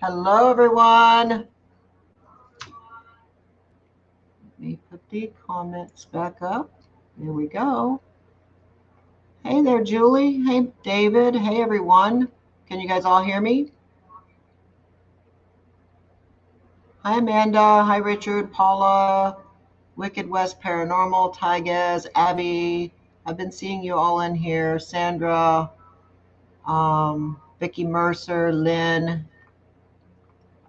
Hello, everyone. Let me put the comments back up. There we go. Hey there, Julie. Hey, David. Hey, everyone. Can you guys all hear me? Hi, Amanda. Hi, Richard, Paula, Wicked West Paranormal, Tigaz, Abby. I've been seeing you all in here. Sandra, Vicky Mercer, Lynn.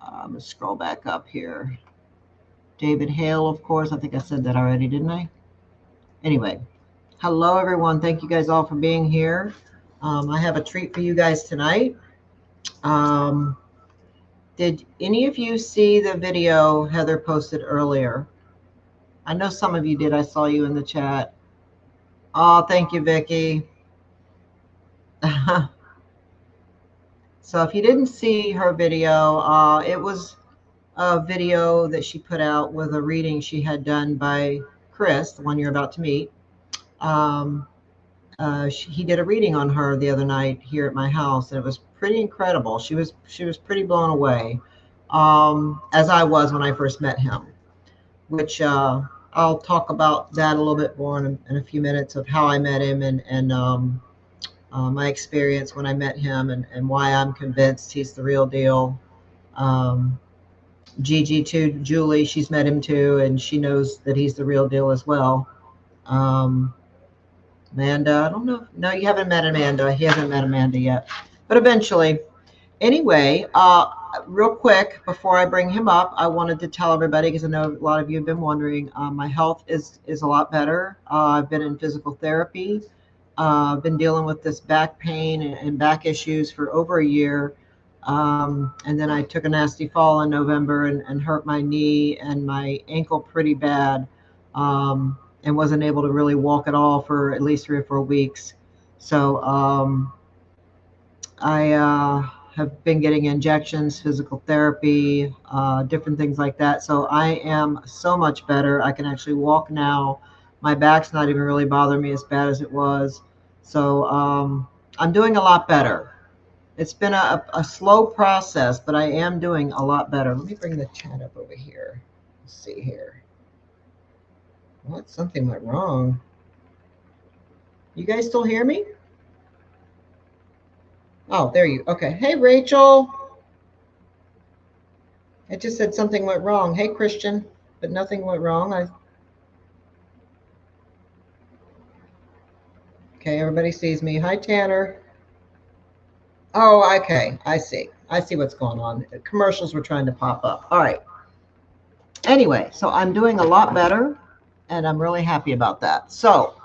I'm going to scroll back up here. David Hale, of course. I think I said that already, didn't I? Anyway, hello, everyone. Thank you guys all for being here. I have a treat for you guys tonight. Did any of you see the video Heather posted earlier? I know some of you did. I saw you in the chat. Oh, thank you, Vicky. So if you didn't see her video, it was a video that she put out with a reading she had done by Kris, the one you're about to meet. He did a reading on her the other night here at my house, and it was pretty incredible. She was pretty blown away, as I was when I first met him, which I'll talk about that a little bit more in a few minutes of how I met him and my experience when I met him and why I'm convinced he's the real deal. Gigi too, Julie, she's met him too, and she knows that he's the real deal as well. Amanda, I don't know. No, you haven't met Amanda. He hasn't met Amanda yet, but eventually. Anyway, real quick, before I bring him up, I wanted to tell everybody, because I know a lot of you have been wondering, my health is a lot better. I've been in physical therapy. I've been dealing with this back pain and back issues for over a year. And then I took a nasty fall in November and hurt my knee and my ankle pretty bad. And wasn't able to really walk at all for at least 3 or 4 weeks. So I have been getting injections, physical therapy, different things like that. So I am so much better. I can actually walk now. My back's not even really bothering me as bad as it was. So I'm doing a lot better. It's been a slow process, but I am doing a lot better. Let me bring the chat up over here. Let's see here. What? Something went wrong. You guys still hear me? Oh, there you. Okay. Hey, Rachel. I just said something went wrong. Hey, Christian, but nothing went wrong. Okay, everybody sees me. Hi, Tanner. Oh, okay. I see. I see what's going on. The commercials were trying to pop up. All right. Anyway, so I'm doing a lot better, and I'm really happy about that. So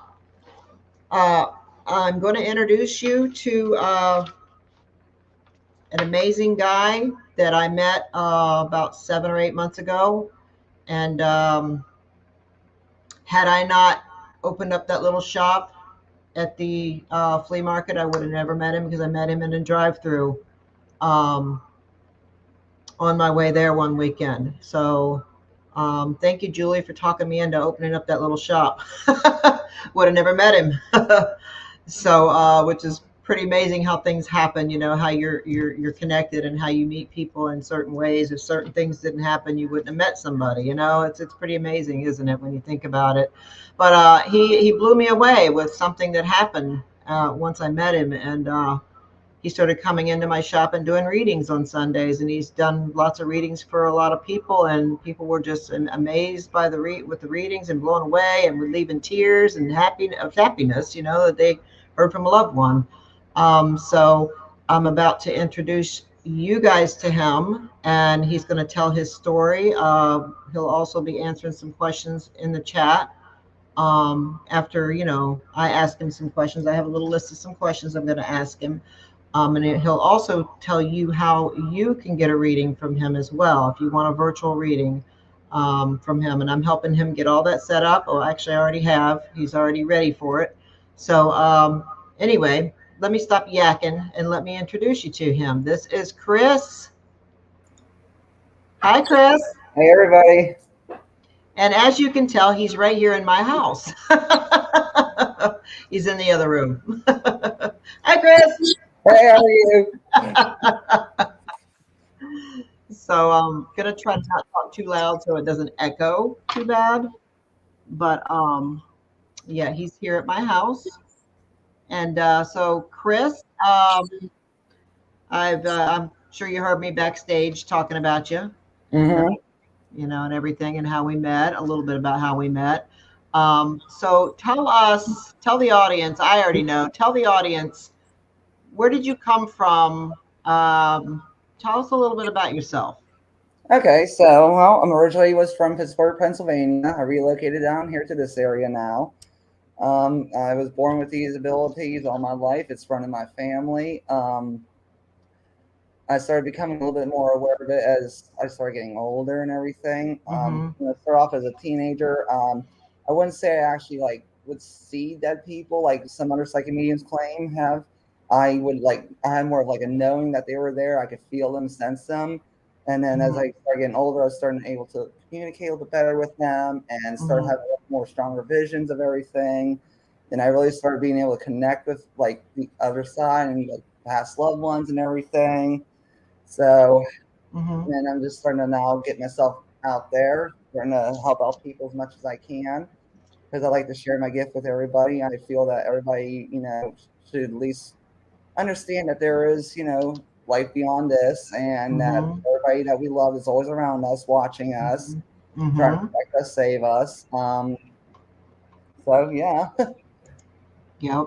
I'm going to introduce you to an amazing guy that I met about 7 or 8 months ago. And had I not opened up that little shop at the flea market, I would have never met him, because I met him in a drive-through on my way there one weekend. So thank you, Julie, for talking me into opening up that little shop. Would have never met him. So, which is pretty amazing how things happen, you know, how you're connected and how you meet people in certain ways. If certain things didn't happen, you wouldn't have met somebody, you know. It's pretty amazing, isn't it, when you think about it? But he blew me away with something that happened once I met him, and he started coming into my shop and doing readings on Sundays, and he's done lots of readings for a lot of people, and people were just amazed by with the readings and blown away and were leaving tears and happiness, you know, that they heard from a loved one. So I'm about to introduce you guys to him, and he's going to tell his story. He'll also be answering some questions in the chat. After, you know, I ask him some questions. I have a little list of some questions I'm going to ask him. And he'll also tell you how you can get a reading from him as well, if you want a virtual reading from him. And I'm helping him get all that set up. Oh, actually, I already have. He's already ready for it. So anyway, let me stop yakking and let me introduce you to him. This is Kris. Hi, Kris. Hey, everybody. And as you can tell, he's right here in my house. He's in the other room. Hi, Kris. Hey, how are you? So I'm gonna try to not talk too loud so it doesn't echo too bad. But yeah, he's here at my house, and so Kris, I'm sure you heard me backstage talking about you, and Mm-hmm. and everything, and how we met. A little bit about how we met. So tell us, tell the audience. I already know. Tell the audience, where did you come from? Tell us a little bit about yourself. Okay, so well, I'm originally was from Pittsburgh, Pennsylvania. I relocated down here to this area now. I was born with these abilities all my life. It's run in my family. I started becoming a little bit more aware of it as I started getting older and everything. Mm-hmm. Start off as a teenager. I wouldn't say I actually like would see dead people like some other psychic mediums claim have. I had more of like a knowing that they were there. I could feel them, sense them, and then as Mm-hmm. I started getting older, I was starting able to communicate a little bit better with them and start Mm-hmm. having more stronger visions of everything. And I really started being able to connect with like the other side and like past loved ones and everything. So, Mm-hmm. and I'm just starting to now get myself out there, trying to help out people as much as I can because I like to share my gift with everybody. I feel that everybody, should at least understand that there is, life beyond this and that Mm-hmm. everybody that we love is always around us, watching us, Mm-hmm. trying to Mm-hmm. protect us, save us. So, yeah. Yep.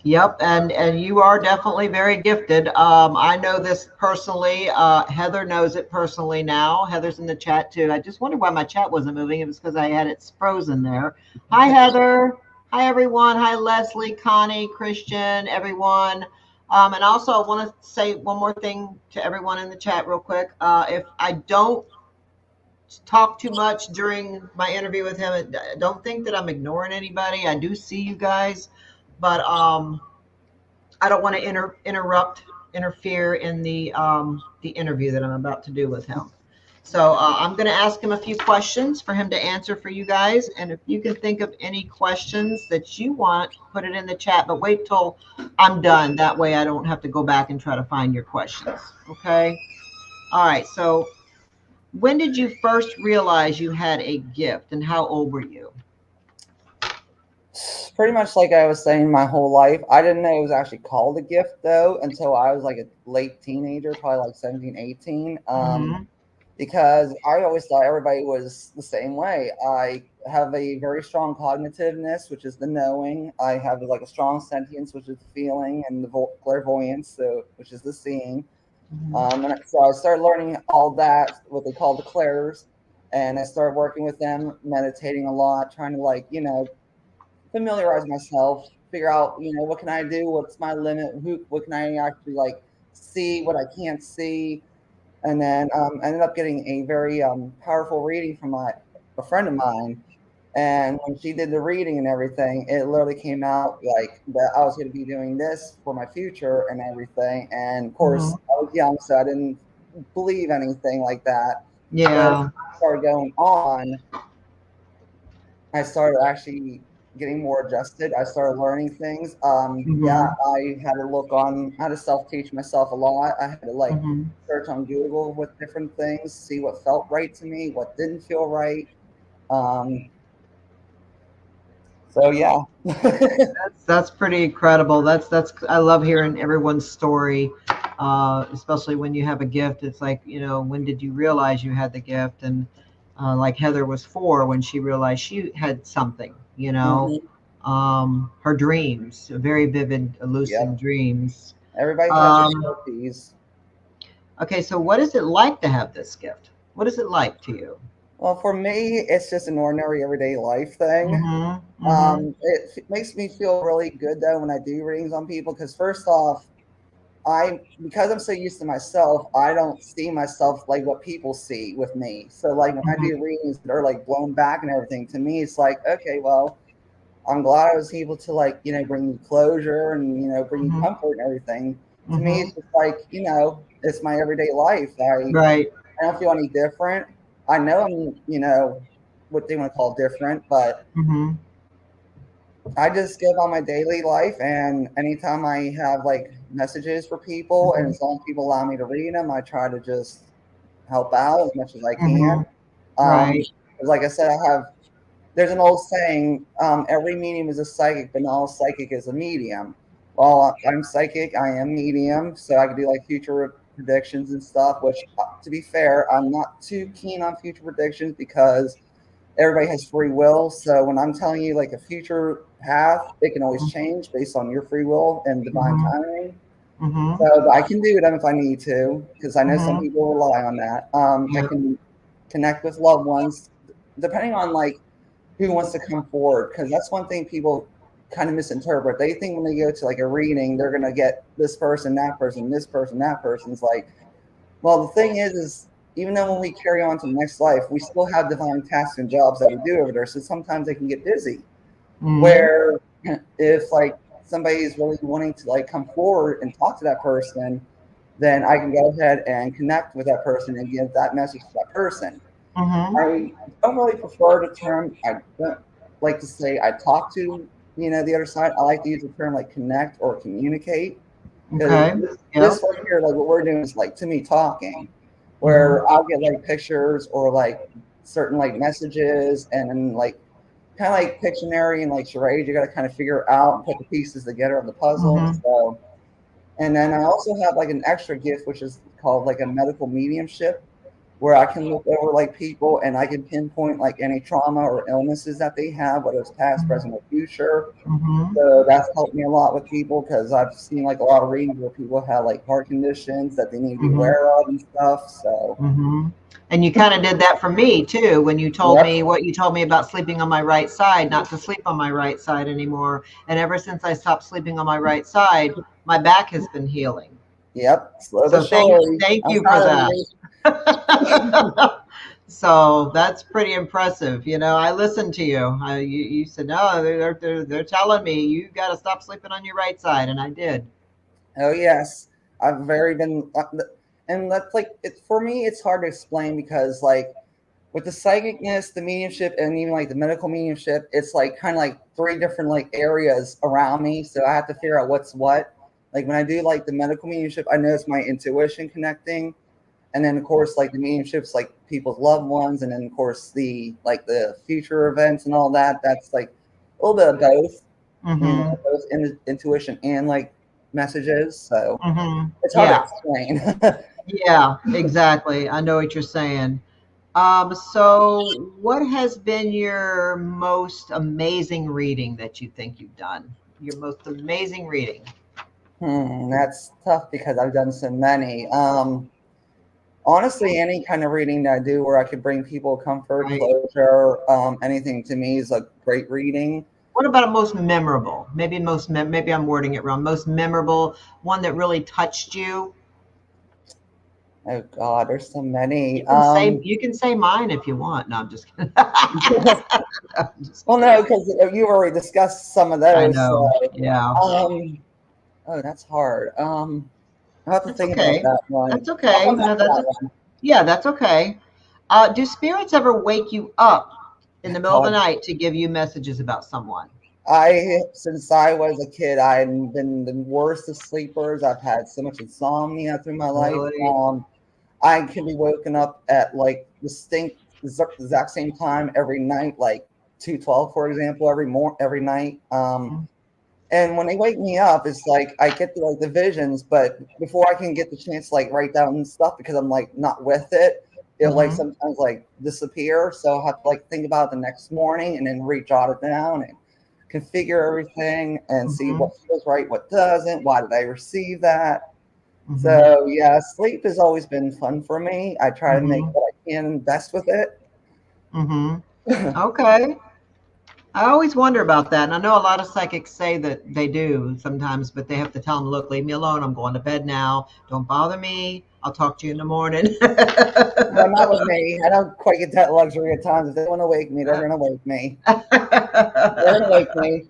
Yep, and you are definitely very gifted. I know this personally. Heather knows it personally now. Heather's in the chat too. I just wondered why my chat wasn't moving. It was because I had it frozen there. Hi, Heather. Hi, everyone. Hi, Leslie, Connie, Christian, everyone. And also, I want to say one more thing to everyone in the chat, real quick. If I don't talk too much during my interview with him, don't think that I'm ignoring anybody. I do see you guys, but I don't want to interfere in the interview that I'm about to do with him. So I'm going to ask him a few questions for him to answer for you guys. And if you can think of any questions that you want, put it in the chat. But wait till I'm done. That way I don't have to go back and try to find your questions. Okay. All right. So when did you first realize you had a gift, and how old were you? Pretty much like I was saying my whole life. I didn't know it was actually called a gift though until I was like a late teenager, probably like 17, 18. Mm-hmm. Because I always thought everybody was the same way. I have a very strong cognitiveness, which is the knowing. I have like a strong sentience, which is the feeling, and the clairvoyance, so which is the seeing. Mm-hmm. So I started learning all that, what they call the clairs, and I started working with them, meditating a lot, trying to like familiarize myself, figure out what can I do, what's my limit, what can I actually like see, what I can't see, and then I ended up getting a very powerful reading from a friend of mine. And when she did the reading and everything, it literally came out like that I was going to be doing this for my future and everything. And of course, Mm-hmm. I was young, so I didn't believe anything like that. But as Yeah. I started going on, I started actually getting more adjusted. I started learning things. Yeah, Mm-hmm. I had to I had to self teach myself a lot. I had to like Mm-hmm. search on Google with different things, see what felt right to me, what didn't feel right. Um, so yeah. That's pretty incredible. That's I love hearing everyone's story, especially when you have a gift. It's like, when did you realize you had the gift? And like Heather was 4 when she realized she had something. Hmm. Her dreams, very vivid, lucid Yep. dreams. Everybody has their Um, trophies. okay, so what is it like to have this gift? What is it like to you? Well, for me, it's just an ordinary everyday life thing. Mm-hmm. Mm-hmm. It makes me feel really good though when I do readings on people because first off, because I'm so used to myself, I don't see myself like what people see with me. So like when I Mm-hmm. do readings that are like blown back and everything, to me it's like, okay, well, I'm glad I was able to like, bring you closure and bring you Mm-hmm. comfort and everything. To me, Mm-hmm. it's just like, it's my everyday life. Right. I don't feel any different. I know I'm, what they want to call different, but Mm-hmm. I just go about my daily life, and anytime I have like messages for people, and Mhm. as long as people allow me to read them, I try to just help out as much as I can. Mhm. Right. 'Cause like I said, there's an old saying, every medium is a psychic, but not all psychic is a medium. Well, I'm psychic, I am medium, so I can do like future predictions and stuff, which, to be fair, I'm not too keen on future predictions because everybody has free will. So when I'm telling you like a future path, it can always change based on your free will and divine Mhm. timing. Mhm. So I can do them if I need to, because I know some Mhm. people rely on that. I Yeah. can connect with loved ones, depending on like who wants to come forward, because that's one thing people kind of misinterpret. They think when they go to like a reading, they're gonna get this person, that person, this person, that person's like. Well, the thing is even though when we carry on to the next life, we still have divine tasks and jobs that we do over there. So sometimes they can get busy. Mhm. Where if like somebody is really wanting to like come forward and talk to that person, then I can go ahead and connect with that person and give that message to that person. Mhm. I don't really prefer the term. I don't like to say I talk to the other side. I like to use the term like connect or communicate, because Okay. this Yep. right here, like what we're doing, is like to me talking, Mhm. where I'll get like pictures or like certain like messages, and then like kind of like Pictionary and like charades. You got to kind of figure out and put the pieces together of the puzzle. Mhm. So, and then I also have like an extra gift, which is called like a medical mediumship, where I can look over like people and I can pinpoint like any trauma or illnesses that they have, whether it's past, present, or future. Mhm. So that's helped me a lot with people, because I've seen like a lot of readings where people have like heart conditions that they need to be Mhm. aware of and stuff. So, Mhm. And you kind of did that for me too when you told yep, me what you told me about sleeping on my right side, not to sleep on my right side anymore. And ever since I stopped sleeping on my right side, my back has been healing. yep, slow but So thank surely. thank I'm you for proud of that. you. So that's pretty impressive. I listened to you. You said, no, they're telling me you got to stop sleeping on your right side. And I did. Oh yes, I've very been, and that's like it for me. It's hard to explain because like with the psychicness, the mediumship, and even like the medical mediumship, it's like kind of like three different like areas around me. So I have to figure out what's what. Like when I do like the medical mediumship, I know it's my intuition connecting, and then of course like the mediumships, like people's loved ones, and then of course the future events and all that. That's like a little bit of both, Mm-hmm. both intuition and like messages. So Mm-hmm. it's hard to Yeah. explain. Yeah, exactly. I know what you're saying. So what has been your most amazing reading that you think you've done? Your most amazing reading, That's tough because I've done so many. Honestly, any kind of reading that I do where I could bring people comfort, right? closure, anything to me is a great reading. What about a most memorable? Maybe I'm wording it wrong. Most memorable, one that really touched you. Oh God, there's so many. You can say mine if you want. No, I'm just kidding. I'm just Well, no, kidding. because you already discussed some of I those. So, know. Yeah. oh, that's hard. I have to That's think about okay. that one. That's I'll okay. come back No, to that's that one. yeah, that's okay. Do spirits ever wake you up in the middle of the God, night to give you messages about someone? since I was a kid, I've been the worst of sleepers. I've had so much insomnia through my life. Really? I can be woken up at like distinct exact same time every night, like 2:12, for example, every night. And when they wake me up, it's like I get the visions, but before I can get the chance to like write down stuff because I'm like not with it, it'll like Mm-hmm. sometimes like disappear. So I'll have to like think about it the next morning and then jot it down and configure everything and see Mm-hmm. what feels right, what doesn't, why did I receive that. Mm-hmm. So yeah, sleep has always been fun for me. I try to make Mm-hmm. what I can best with it. Mm-hmm. Okay. I always wonder about that. And I know a lot of psychics say that they do sometimes, but they have to tell them, look, leave me alone. I'm going to bed now. Don't bother me. I'll talk to you in the morning. No, not with me. I don't quite get that luxury at times. If they want to wake me, they're going to wake me. They're going to wake me.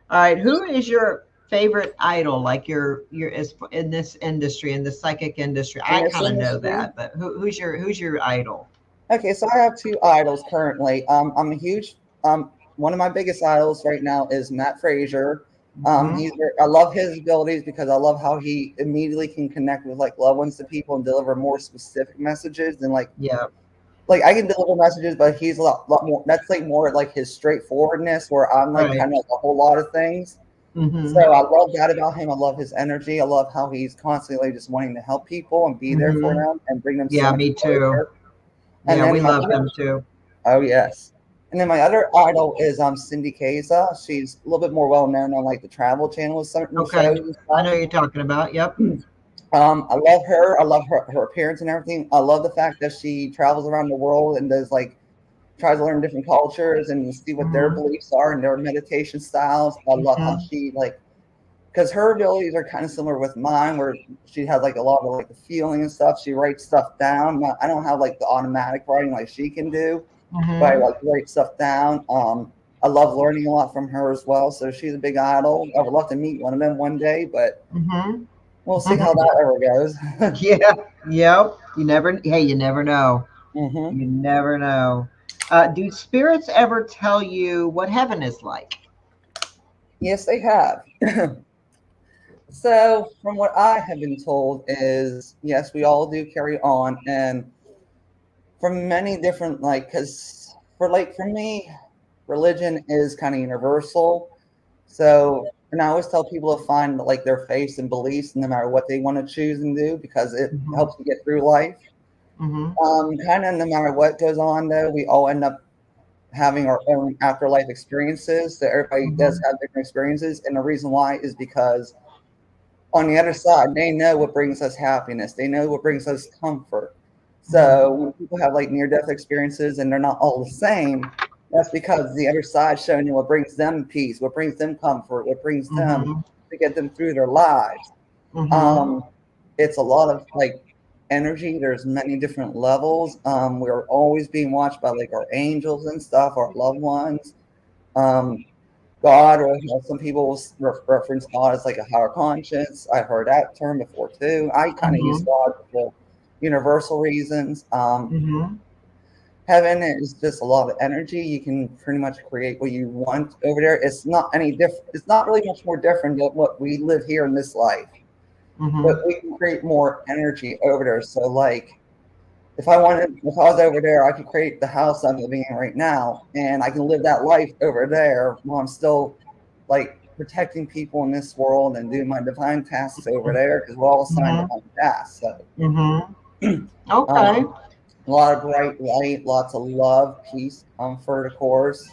All right, who is your favorite idol? Like your is in this industry, in the psychic industry. In I this kind of know industry, that, but who's your idol? okay, so I have two idols currently. I'm a huge one of my biggest idols right now is Matt Frazier. Mhm. I love his abilities because I love how he immediately can connect with like loved ones to people and deliver more specific messages than Yeah. like I can deliver messages, but he's lot more. That's like more like his straightforwardness, where I'm like Right. kind of like a whole lot of things. So Mhm. I love that about him. I love his energy. I love how he's constantly just wanting to help people and be there for Mhm. them and bring them so Yeah, much me too. pleasure. And Yeah, we then my love other, him too. oh yes, and then my other idol is Cindy Kaza. She's a little bit more well known on like the Travel Channel with certain Okay. shows and I know stuff. you're talking about. Yep. I love her. I love her appearance and everything. I love the fact that she travels around the world and does like tries to learn different cultures and see what their Mhm. beliefs are and their meditation styles. I love how Mhm. she like because her abilities are kind of similar with mine, where she has like a lot of like the feeling and stuff. She writes stuff down. I don't have like the automatic writing like she can do, but I Mhm. like to write stuff down. I love learning a lot from her as well. So she's a big idol. I would love to meet one of them one day, but Mhm. we'll see how that ever goes. Yeah. Yep. You never. Hey, you never know. hmm You never know. Do spirits ever tell you what heaven is like? Yes, they have. So, from what I have been told, is yes, we all do carry on, and from many different because for me, religion is kind of universal. So, and I always tell people to find like their faiths and beliefs, no matter what they want to choose and do, because it Mhm. helps you get through life. Mhm. Kind of no matter what goes on, though, we all end up having our own afterlife experiences. So everybody does Mhm. have different experiences, and the reason why is because on the other side, they know what brings us happiness. They know what brings us comfort. Mhm. So when people have like near death experiences and they're not all the same, that's because the other side showing you what brings them peace, what brings them comfort, what brings them Mhm. to get them through their lives. Mhm. Um, it's a lot of like energy. There's many different levels. We're always being watched by like our angels and stuff, our loved ones. Um, God, or some people reference God as like a higher conscience. I've heard that term before too. I kind of use Mhm. God for universal reasons. Mhm. Heaven is just a lot of energy. You can pretty much create what you want over there. It's not any different. It's not really much more different than what we live here in this life, but Mhm. we can create more energy over there. So, like, if I was over there, I could create the house I'm living in right now, and I can live that life over there while I'm still like protecting people in this world and doing my divine tasks over there because we're all assigned Mhm. divine tasks. So, Mhm. um, Okay. a lot of bright light, lots of love, peace, comfort, of course.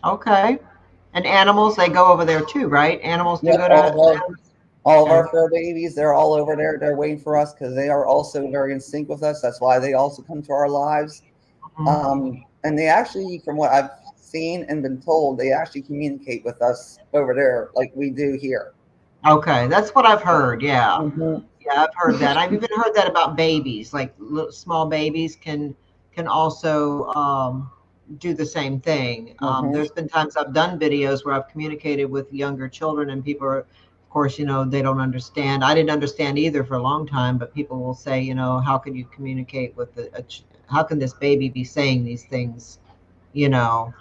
Okay. And animals, they go over there too, right? Animals do Yep, go to. all of Okay. our fur babies, they're all over there. They're waiting for us because they are also very in sync with us. That's why they also come to our lives. Mhm. And they actually, from what I've seen and been told, they actually communicate with us over there like we do here. Okay, that's what I've heard. Yeah. hmm Yeah, I've heard that. I've even heard that about babies, like little, small babies can also do the same thing. hmm There's been times I've done videos where I've communicated with younger children, and people are, of course, they don't understand. I didn't understand either for a long time, but people will say, how can you communicate with how can this baby be saying these things? You know,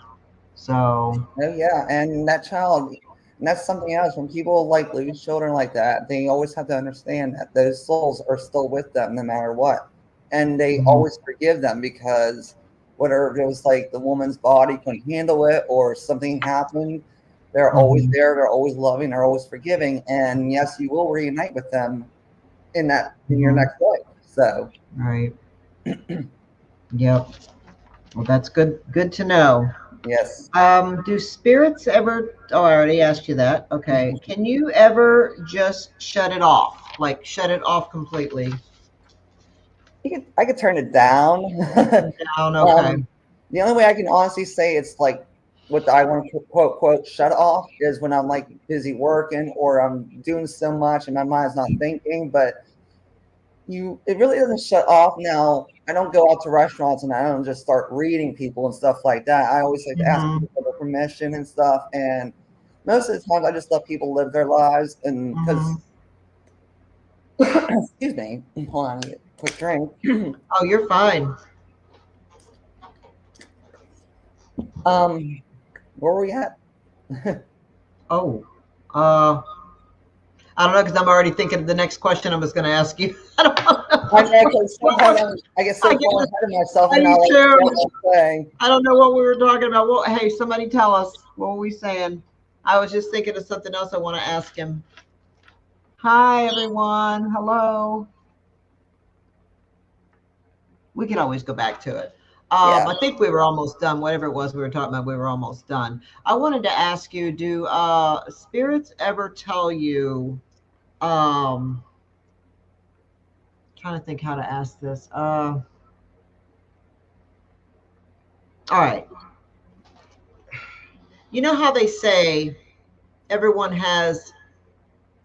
so. Oh yeah, and that child, and that's something else. When people like lose children like that, they always have to understand that those souls are still with them no matter what, and they Mhm. always forgive them because whether it was like the woman's body couldn't handle it or something happened, they're always Mhm. there. They're always loving. They're always forgiving, and yes, you will reunite with them in your Mhm. next life. So Right. Yep. Well, that's good to know. yes. Do spirits ever? Oh, I already asked you that. Okay. Can you ever just shut it off? Like shut it off completely? I could turn it down. Down. Okay. um, the only way I can honestly say it's like what I want to quote shut off is when I'm like busy working or I'm doing so much and my mind's not thinking. But it really doesn't shut off. Now I don't go out to restaurants and I don't just start reading people and stuff like that. I always like to ask Mhm. people for their permission and stuff. And most of the times I just let people live their lives and because Mhm. excuse me, hold on, get a quick drink. Oh, you're fine. um, where are we at? Oh. Uh, I don't know because I'm already thinking of the next question I was going to ask you. I don't I know. know, because sometimes I get I so get far it. ahead of myself, I and I do like too. forget what I'm saying. I don't know what we were talking about. Well, hey, somebody tell us. What were we saying? I was just thinking of something else I want to ask him. Hi, everyone. Hello. We can always go back to it. Yeah. I think we were almost done. Whatever it was we were talking about, we were almost done. I wanted to ask you: do spirits ever tell you? Trying to think how to ask this. All right. You know how they say everyone has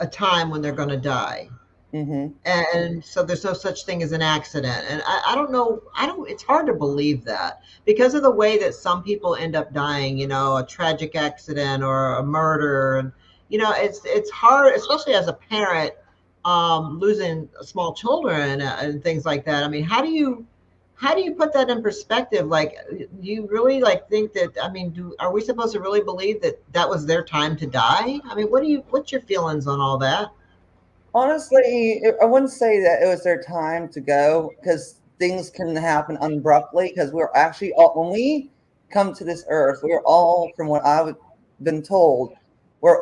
a time when they're going to die, Mm-hmm. and so there's no such thing as an accident. And I don't know. I don't. It's hard to believe that because of the way that some people end up dying. You know, a tragic accident or a murder, and you know, it's hard, especially as a parent, losing small children and things like that. I mean, how do you put that in perspective? Like, do you really like think that? I mean, are we supposed to really believe that that was their time to die? I mean, what's your feelings on all that? Honestly, I wouldn't say that it was their time to go, because things can happen abruptly. Because we're actually all, when we come to this earth, we're all, from what I've been told,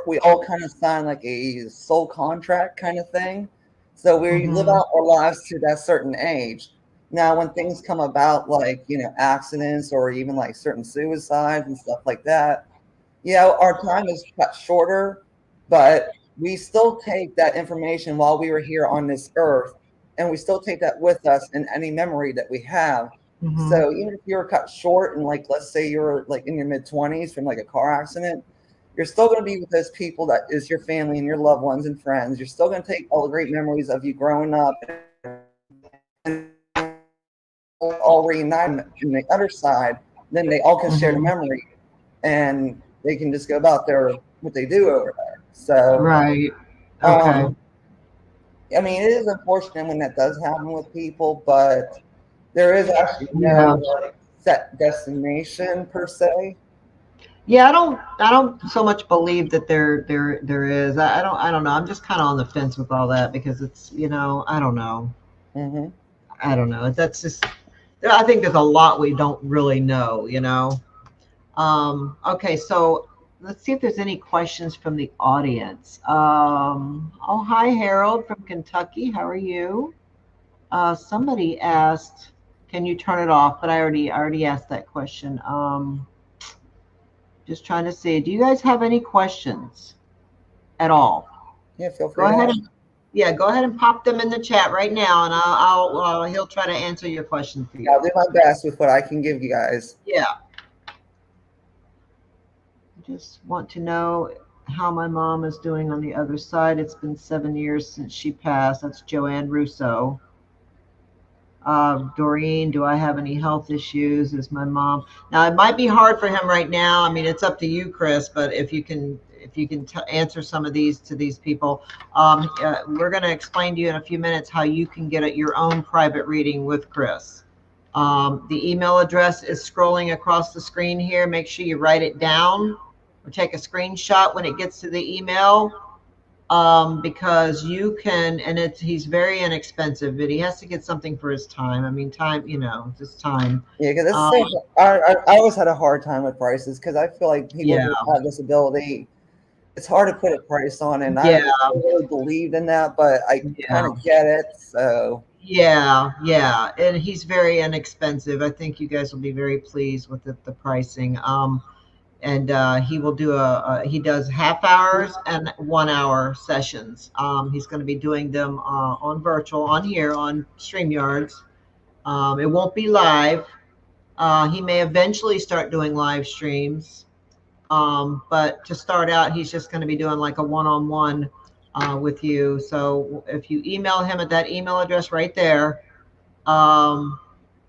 we all kind of sign like a soul contract kind of thing. So we live Hmm. out our lives to that certain age. Now, when things come about, like, accidents or even like certain suicides and stuff like that, yeah, our time is cut shorter, but we still take that information while we were here on this earth, and we still take that with us in any memory that we have. Hmm. So even if you're cut short and, like, let's say you're like in your mid-20s from like a car accident, you're still going to be with those people that is your family and your loved ones and friends. You're still going to take all the great memories of you growing up, and all reunited on the other side. Then they all can share the Hmm. memory, and they can just go about their what they do over there. So, Right. Okay. um, I mean, it is unfortunate when that does happen with people, but there is actually Yeah. no like set destination per se. Yeah, I don't so much believe that there is. I don't know. I'm just kind of on the fence with all that because it's, I don't know. Hmm. I don't know. That's just I think there's a lot we don't really know. Okay, so let's see if there's any questions from the audience. Oh, hi Harold from Kentucky. How are you? Somebody asked, can you turn it off? But I already asked that question. Just trying to see. Do you guys have any questions at all? Yeah, feel Go free to ahead ask. and yeah, go ahead and pop them in the chat right now, and he'll try to answer your question for I'll you. do my best with what I can give you guys. Yeah, just want to know how my mom is doing on the other side. It's been 7 years since she passed. That's Joanne Russo. Doreen, do I have any health issues? Is my mom now? It might be hard for him right now. I mean, it's up to you, Kris. But if you can answer some of these to these people, we're going to explain to you in a few minutes how you can get your own private reading with Kris. The email address is scrolling across the screen here. Make sure you write it down or take a screenshot when it gets to the email, because you can, and he's very inexpensive, but he has to get something for his time. I mean, time, just time. Yeah, because it's Um, so. I always had a hard time with prices, because I feel like people yeah, who have this ability, it's hard to put a price on, and I yeah, never really believed in that, but I kind yeah, of get it. So, yeah, yeah. And he's very inexpensive. I think you guys will be very pleased with the pricing. And he will he does half hours and 1 hour sessions. He's going to be doing them on virtual, on here, on StreamYards. It won't be live. He may eventually start doing live streams, but to start out, he's just going to be doing like a one-on-one with you. So if you email him at that email address right there, um,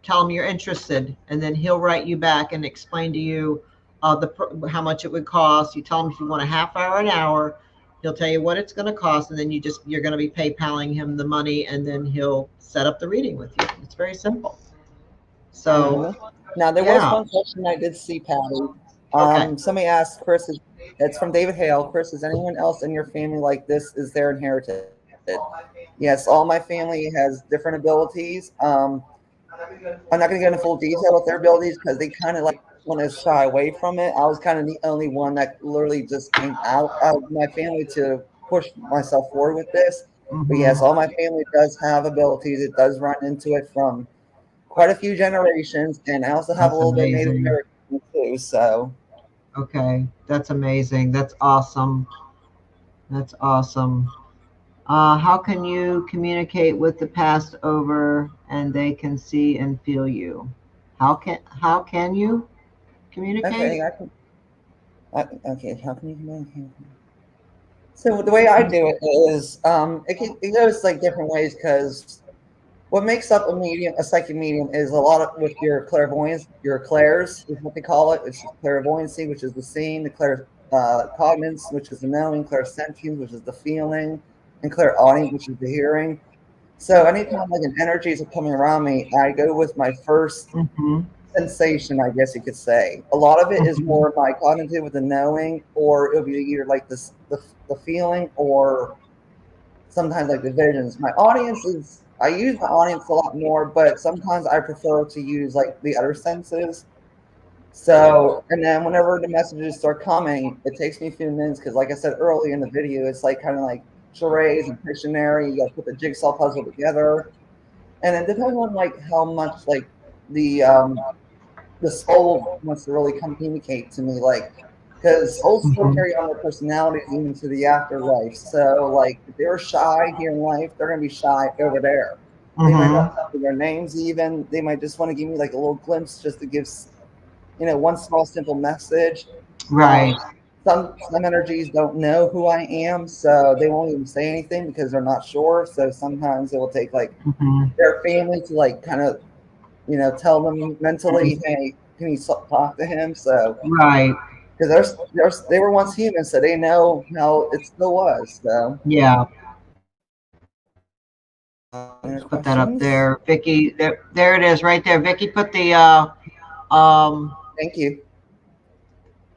tell him you're interested, and then he'll write you back and explain to you how much it would cost. You tell him if you want a half hour, an hour. He'll tell you what it's going to cost, and then you're going to be PayPaling him the money, and then he'll set up the reading with you. It's very simple. mhm. So Now there was yeah, one question I did see, Patty. okay. Somebody asked Chris. It's from David Hale. Kris, is anyone else in your family like this? Is there inherited? Yes, all my family has different abilities. I'm not going to go into full detail with their abilities because they kind of like want to shy away from it. I was kind of the only one that literally just came out of my family to push myself forward with this. But Hmm. yes, all my family does have abilities. It does run into it from quite a few generations, and I also have a That's little bit of Native amazing. American too. So Okay, that's amazing. That's awesome. That's awesome. How can you communicate with the past over and they can see and feel you? How can you communicate? okay, okay. How can you communicate? So the way I do it is, it goes like different ways because what makes up a psychic medium, is a lot of with your clairvoyance, your clairs is what they call it. It's clairvoyancy, which is the seeing, the cognizance, which is the knowing, clairsentience, which is the feeling, and clairaudience, which is the hearing. So anytime like an energies are coming around me, I go with my first Hmm. sensation, I guess you could say. A lot of it is Hmm. more my cognitive with the knowing, or it'll be either like the feeling, or sometimes like the visions. My audience is I use my audience a lot more, but sometimes I prefer to use like the other senses. So, and then whenever the messages start coming, it takes me a few minutes because, like I said earlier in the video, it's like kind of like charades and Pictionary. You got to put the jigsaw puzzle together, and it depends on like how much like the um the soul wants to really communicate to me, like because souls still Hmm. carry on their personalities even to the afterlife. So, like, if they're shy here in life, they're gonna be shy over there. They might not Hmm. tell me their names even. They might just want to give me like a little glimpse, just to give one small simple message. Um, Right. some energies don't know who I am, so they won't even say anything because they're not sure. So sometimes it will take like Hmm. their family to like kind of tell them mentally, hey, can you talk to him? So Right. because they were once human, so they know how it still was. So Yeah. any Let's put that up questions? there. Vicky, there it is right there. Vicky put the Thank you.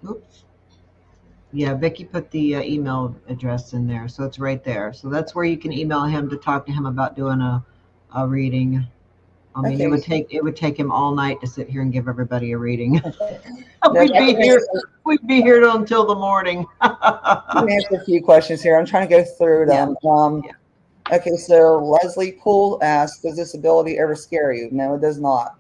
oops. Yeah, Vicky put the email address in there. So it's right there. So that's where you can email him to talk to him about doing a reading. I mean, Okay. it would take him all night to sit here and give everybody a reading. No, we'd be here we'd be here until the morning. I can answer a few questions here. I'm trying to go through Yeah. them. Yeah. Okay, so Leslie Poole asked, "Does this ability ever scare you?" No, it does not.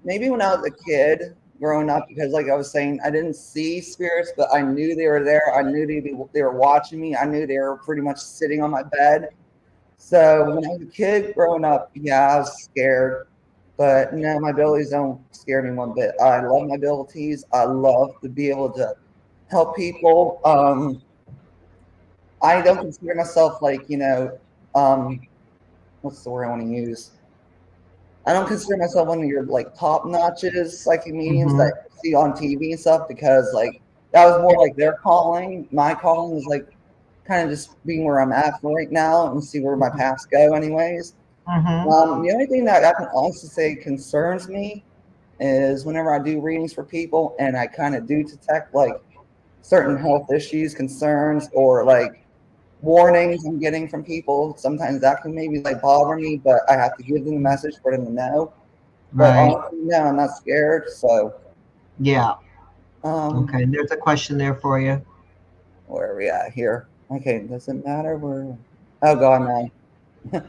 Maybe when I was a kid growing up, because like I was saying, I didn't see spirits, but I knew they were there. I knew they were watching me. I knew they were pretty much sitting on my bed. So when I was a kid growing up, yeah, I was scared. But no, my abilities don't scare me one bit. I love my abilities. I love to be able to help people. I don't consider myself like, what's the word I want to use? I don't consider myself one of your like top notches psychic mediums Hmm. that you see on TV and stuff, because like that was more like their calling. My calling is like kind of just being where I'm at for right now and see where my paths go, anyways. Hmm. The only thing that I can honestly say concerns me is whenever I do readings for people and I kind of do detect like certain health issues, concerns, or like warnings I'm getting from people. Sometimes that can maybe like bother me, but I have to give them a message for them to know. But Right. honestly, no, I'm not scared. So, Yeah. um, Okay. There's a question there for you. where are we at here? Okay, does it matter where? Oh God, no.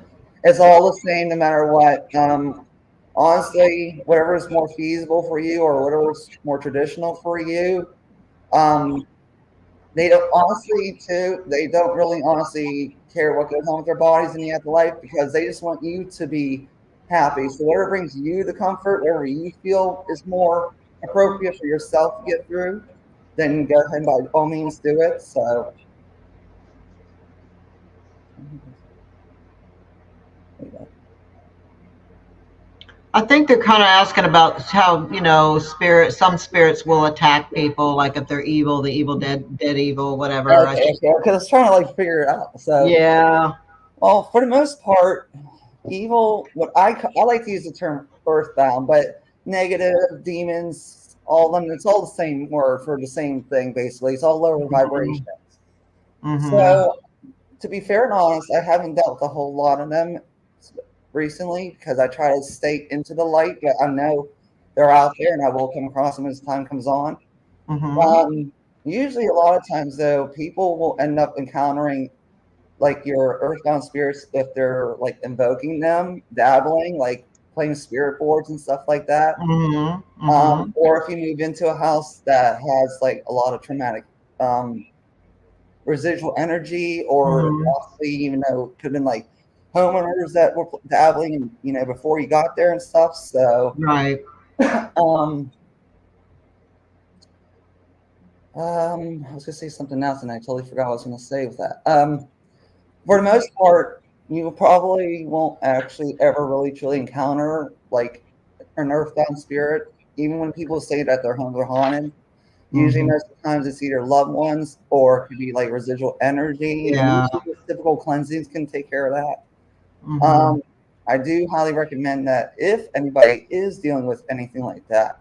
It's all the same no matter what. Honestly, whatever is more feasible for you or whatever is more traditional for you. Um, they don't honestly too. They don't really honestly care what goes on with their bodies in the afterlife, because they just want you to be happy. So whatever brings you the comfort, whatever you feel is more appropriate for yourself to get through, then go ahead and by all means do it. So I think they're kind of asking about how, some spirits will attack people, like if they're evil, the evil dead evil, whatever. I okay, think. okay, because I was trying to like figure it out. So, Yeah. well, for the most part, evil. What I like to use the term earthbound, but negative demons. all of them. It's all the same word for the same thing, basically. It's all lower Mm-hmm. vibrations. Mm-hmm. So, to be fair and honest, I haven't dealt with a whole lot of them recently because I try to stay into the light, but I know they're out there and I will come across them as time comes on. Mm-hmm. Um, Usually, a lot of times, though, people will end up encountering like your earthbound spirits if they're like invoking them, dabbling, like playing spirit boards and stuff like that. Mm-hmm. Mm-hmm. Or if you move into a house that has like a lot of traumatic um, residual energy, or Mm-hmm. possibly, could have been like homeowners that were dabbling, and before you got there and stuff. So, Right. um, I was gonna say something else, and I totally forgot what I was gonna say with that. For the most part, you probably won't actually ever really truly encounter like an earthbound spirit, even when people say that their homes are haunted. Usually, Mm-hmm. most of the times, it's either loved ones or it could be like residual energy, and Yeah. usually just typical cleansings can take care of that. Mm-hmm. I do highly recommend that if anybody is dealing with anything like that,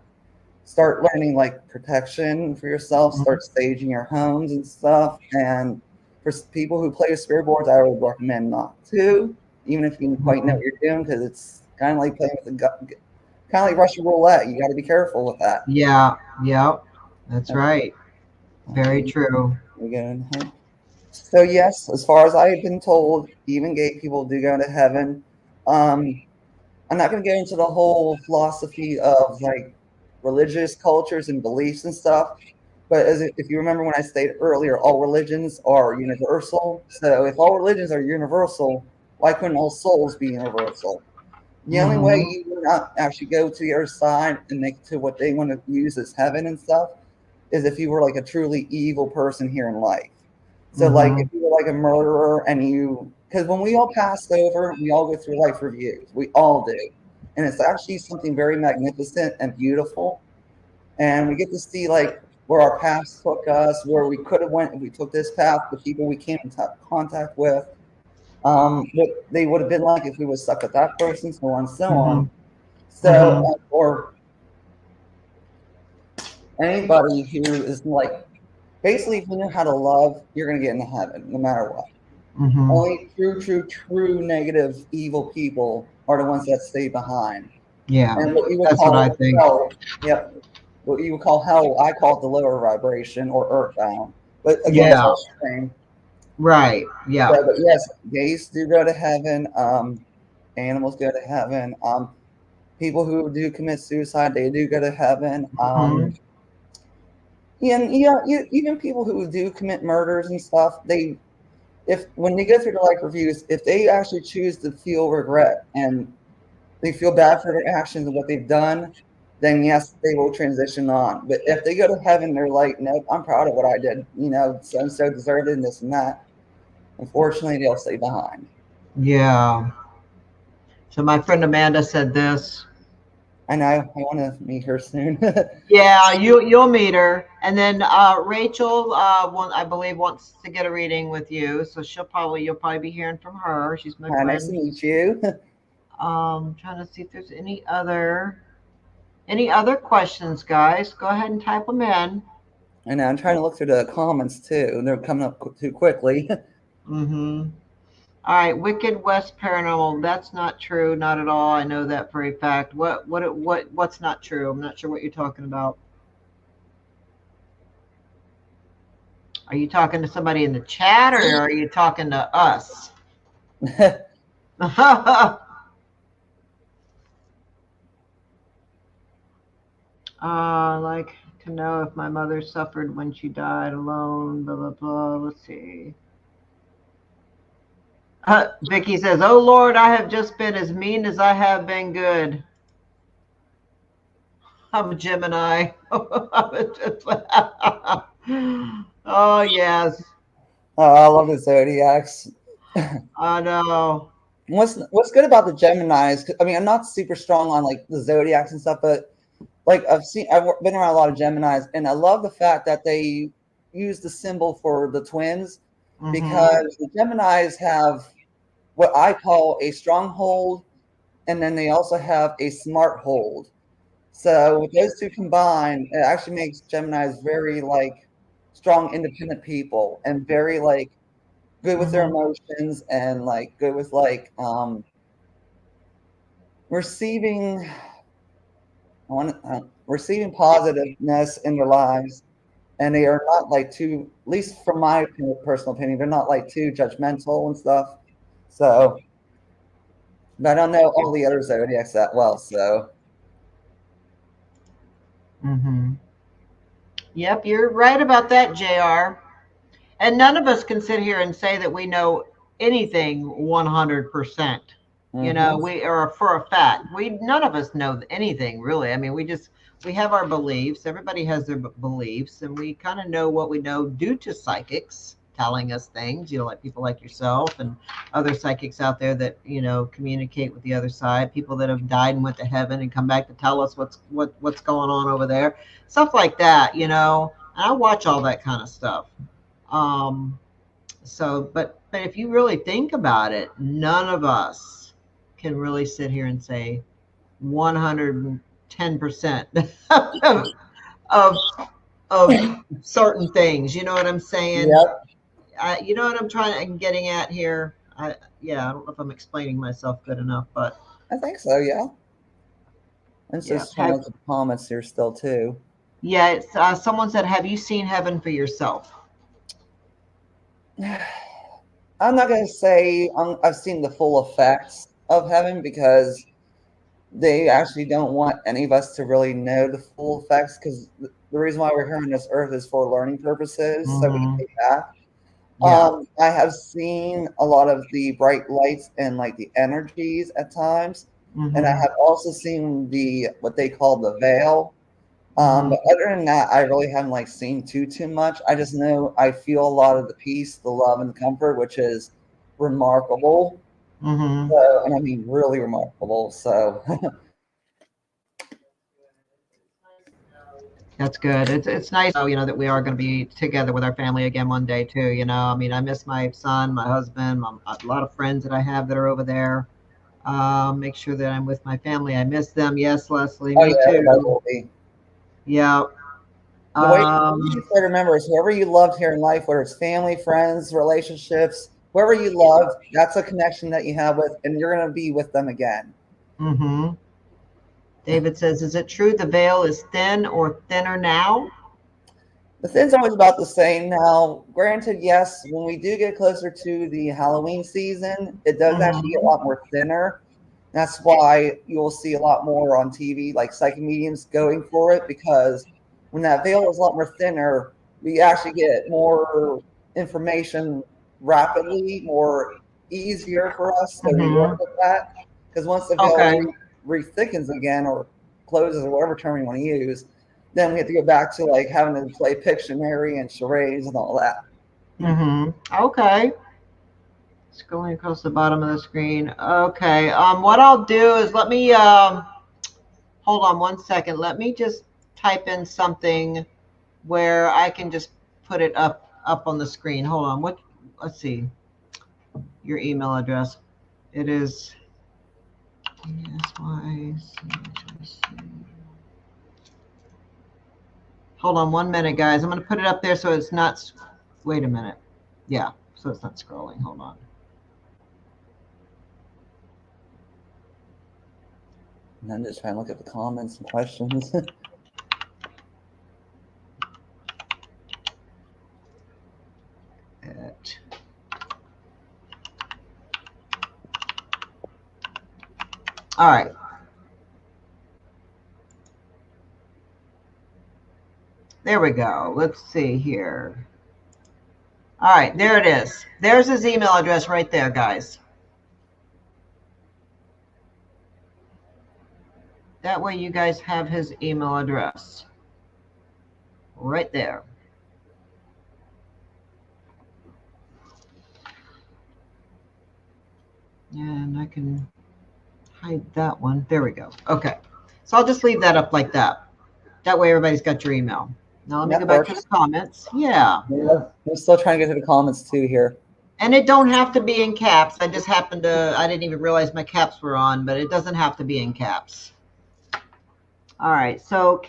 start learning like protection for yourself, Mm-hmm. start staging your homes and stuff. And for people who play with spirit boards, I would recommend not to, even if you didn't quite know Mm-hmm. what you're doing, because it's kind of like playing with kind of like Russian roulette. You got to be careful with that. Yeah. Yep. That's Okay. right. Very true. We go in here. So yes, as far as I have been told, even gay people do go to heaven. Um, I'm not going to get into the whole philosophy of like religious cultures and beliefs and stuff. But if you remember when I stated earlier, all religions are universal. So if all religions are universal, why couldn't all souls be universal? The only way Mm-hmm. you will not actually go to the other side and make it to what they want to use as heaven and stuff is if you were like a truly evil person here in life. So like Mm-hmm. if you were like a murderer and because when we all pass over, we all go through life reviews. We all do. And it's actually something very magnificent and beautiful. And we get to see like where our paths took us, where we could have went if we took this path, the people we came in contact with, what they would have been like if we were stuck with that person, so on and so on. Mm-hmm. So, Mm-hmm. or anybody who is like, basically, if you know how to love, you're going to get into heaven no matter what. Mm-hmm. Only true negative, evil people are the ones that stay behind. Yeah. And what you would That's what I call think. hell, yep, what you would call hell, I call it the lower vibration or earthbound. But again, it's Yeah. all the same. Right. Yeah. So, but yes, gays do go to heaven. Animals go to heaven. People who do commit suicide, they do go to heaven. Mm-hmm. And yeah, even people who do commit murders and stuff, if when they go through the life reviews, if they actually choose to feel regret and they feel bad for their actions and what they've done, then yes, they will transition on. But if they go to heaven, they're like, nope, I'm proud of what I did. So and so deserved it and this and that. Unfortunately, they'll stay behind. Yeah. So my friend Amanda said this. I know. I want to meet her soon. Yeah, you'll meet her, and then Rachel, I believe, wants to get a reading with you, so you'll probably be hearing from her. She's my Hi, nice to friend. meet you. Trying to see if there's any other questions, guys. Go ahead and type them in. And I'm trying to look through the comments too. They're coming up too quickly. Mm-hmm. All right, Wicked West Paranormal. That's not true, not at all. I know that for a fact. What's not true? I'm not sure what you're talking about. Are you talking to somebody in the chat, or are you talking to us? Like to know if my mother suffered when she died alone. Blah blah blah. Let's see. Vicky says, "Oh Lord, I have just been as mean as I have been good." I'm a Gemini. Oh yes, Oh, I love the zodiacs. I know. What's good about the Geminis? I mean, I'm not super strong on like the zodiacs and stuff, but like I've been around a lot of Geminis, and I love the fact that they use the symbol for the twins Mm-hmm. because the Geminis have what I call a stronghold, and then they also have a smart hold. So with those two combined, it actually makes Geminis very like strong, independent people and very like good with their Mm-hmm. emotions and like good with like receiving receiving positiveness in their lives, and they are not like too, at least from my personal opinion, they're not like too judgmental and stuff. So, but I don't know all the other zodiacs that well. So, Mm-hmm. Yep, you're right about that, JR. And none of us can sit here and say that we know anything 100%. You know, hmm we are for a fact. We none of us know anything really. I mean, we have our beliefs. Everybody has their beliefs, and we kind of know what we know due to psychics telling us things. You know, like people like yourself and other psychics out there that communicate with the other side. People that have died and went to heaven and come back to tell us what's going on over there. Stuff like that. And I watch all that kind of stuff. Um, but if you really think about it, none of us can really sit here and say 110% of of certain things. You know what I'm saying? yep, You know what I'm getting at here. Yeah, I don't know if I'm explaining myself good enough, but I think so. Yeah, I'm yeah. just trying to look at the comments here still too. Yeah, someone said, "Have you seen heaven for yourself?" I'm not gonna say I've seen the full effects of heaven because they actually don't want any of us to really know the full effects because the reason why we're here on this earth is for learning purposes, so we can Hmm. take back. Yeah. I have seen a lot of the bright lights and like the energies at times, and I Hmm. have also seen the what they call the veil. Hmm. But other than that, I really haven't like seen too much. I just know I feel a lot of the peace, the love, and the comfort, which is remarkable. Hmm. So, and I mean really remarkable. So, That's good. It's nice to know, that we are going to be together with our family again one day too. I mean, I miss my son, my husband, a lot of friends that I have that are over there. Make sure that I'm with my family. I miss them. Yes, Leslie, oh me yeah, everybody too. will be. Yeah. The way Um, you try to remember is whoever you loved here in life, whether it's family, friends, relationships, whoever you love, that's a connection that you have with, and you're going to be with them again. hmm David says, "Is it true the veil is thin or thinner now?" The thin's always about the same. Now, granted, yes, when we do get closer to the Halloween season, it does actually get a Hmm. lot more thinner. That's why you'll see a lot more on TV, like psychic mediums going for it, because when that veil is a lot more thinner, we actually get more information rapidly, more easier for us. So we work Hmm. with that. Because once the veil Okay. re-thickens again or closes or whatever term you want to use, then we have to go back to like having to play Pictionary and charades and all that. Okay. Scrolling across the bottom of the screen. Okay. What I'll do is let me hold on one second. Let me just type in something where I can just put it up on the screen. Hold on. Let's see. Your email address. It is hold on one minute, guys. I'm going to put it up there so it's not. Wait a minute. Yeah, so it's not scrolling. Hold on. And I'm just trying to look at the comments and questions. It. All right. There we go. Let's see here. All right, there it is. There's his email address right there, guys. That way you guys have his email address right there. And I can hide that one. There we go. Okay. So I'll just leave that up like that. That way everybody's got your email. Now let me go That back to the works. comments. Yeah. Yeah. I'm still trying to get to the comments too here. And it don't have to be in caps. I just happened to, I didn't even realize my caps were on, but it doesn't have to be in caps. All right. So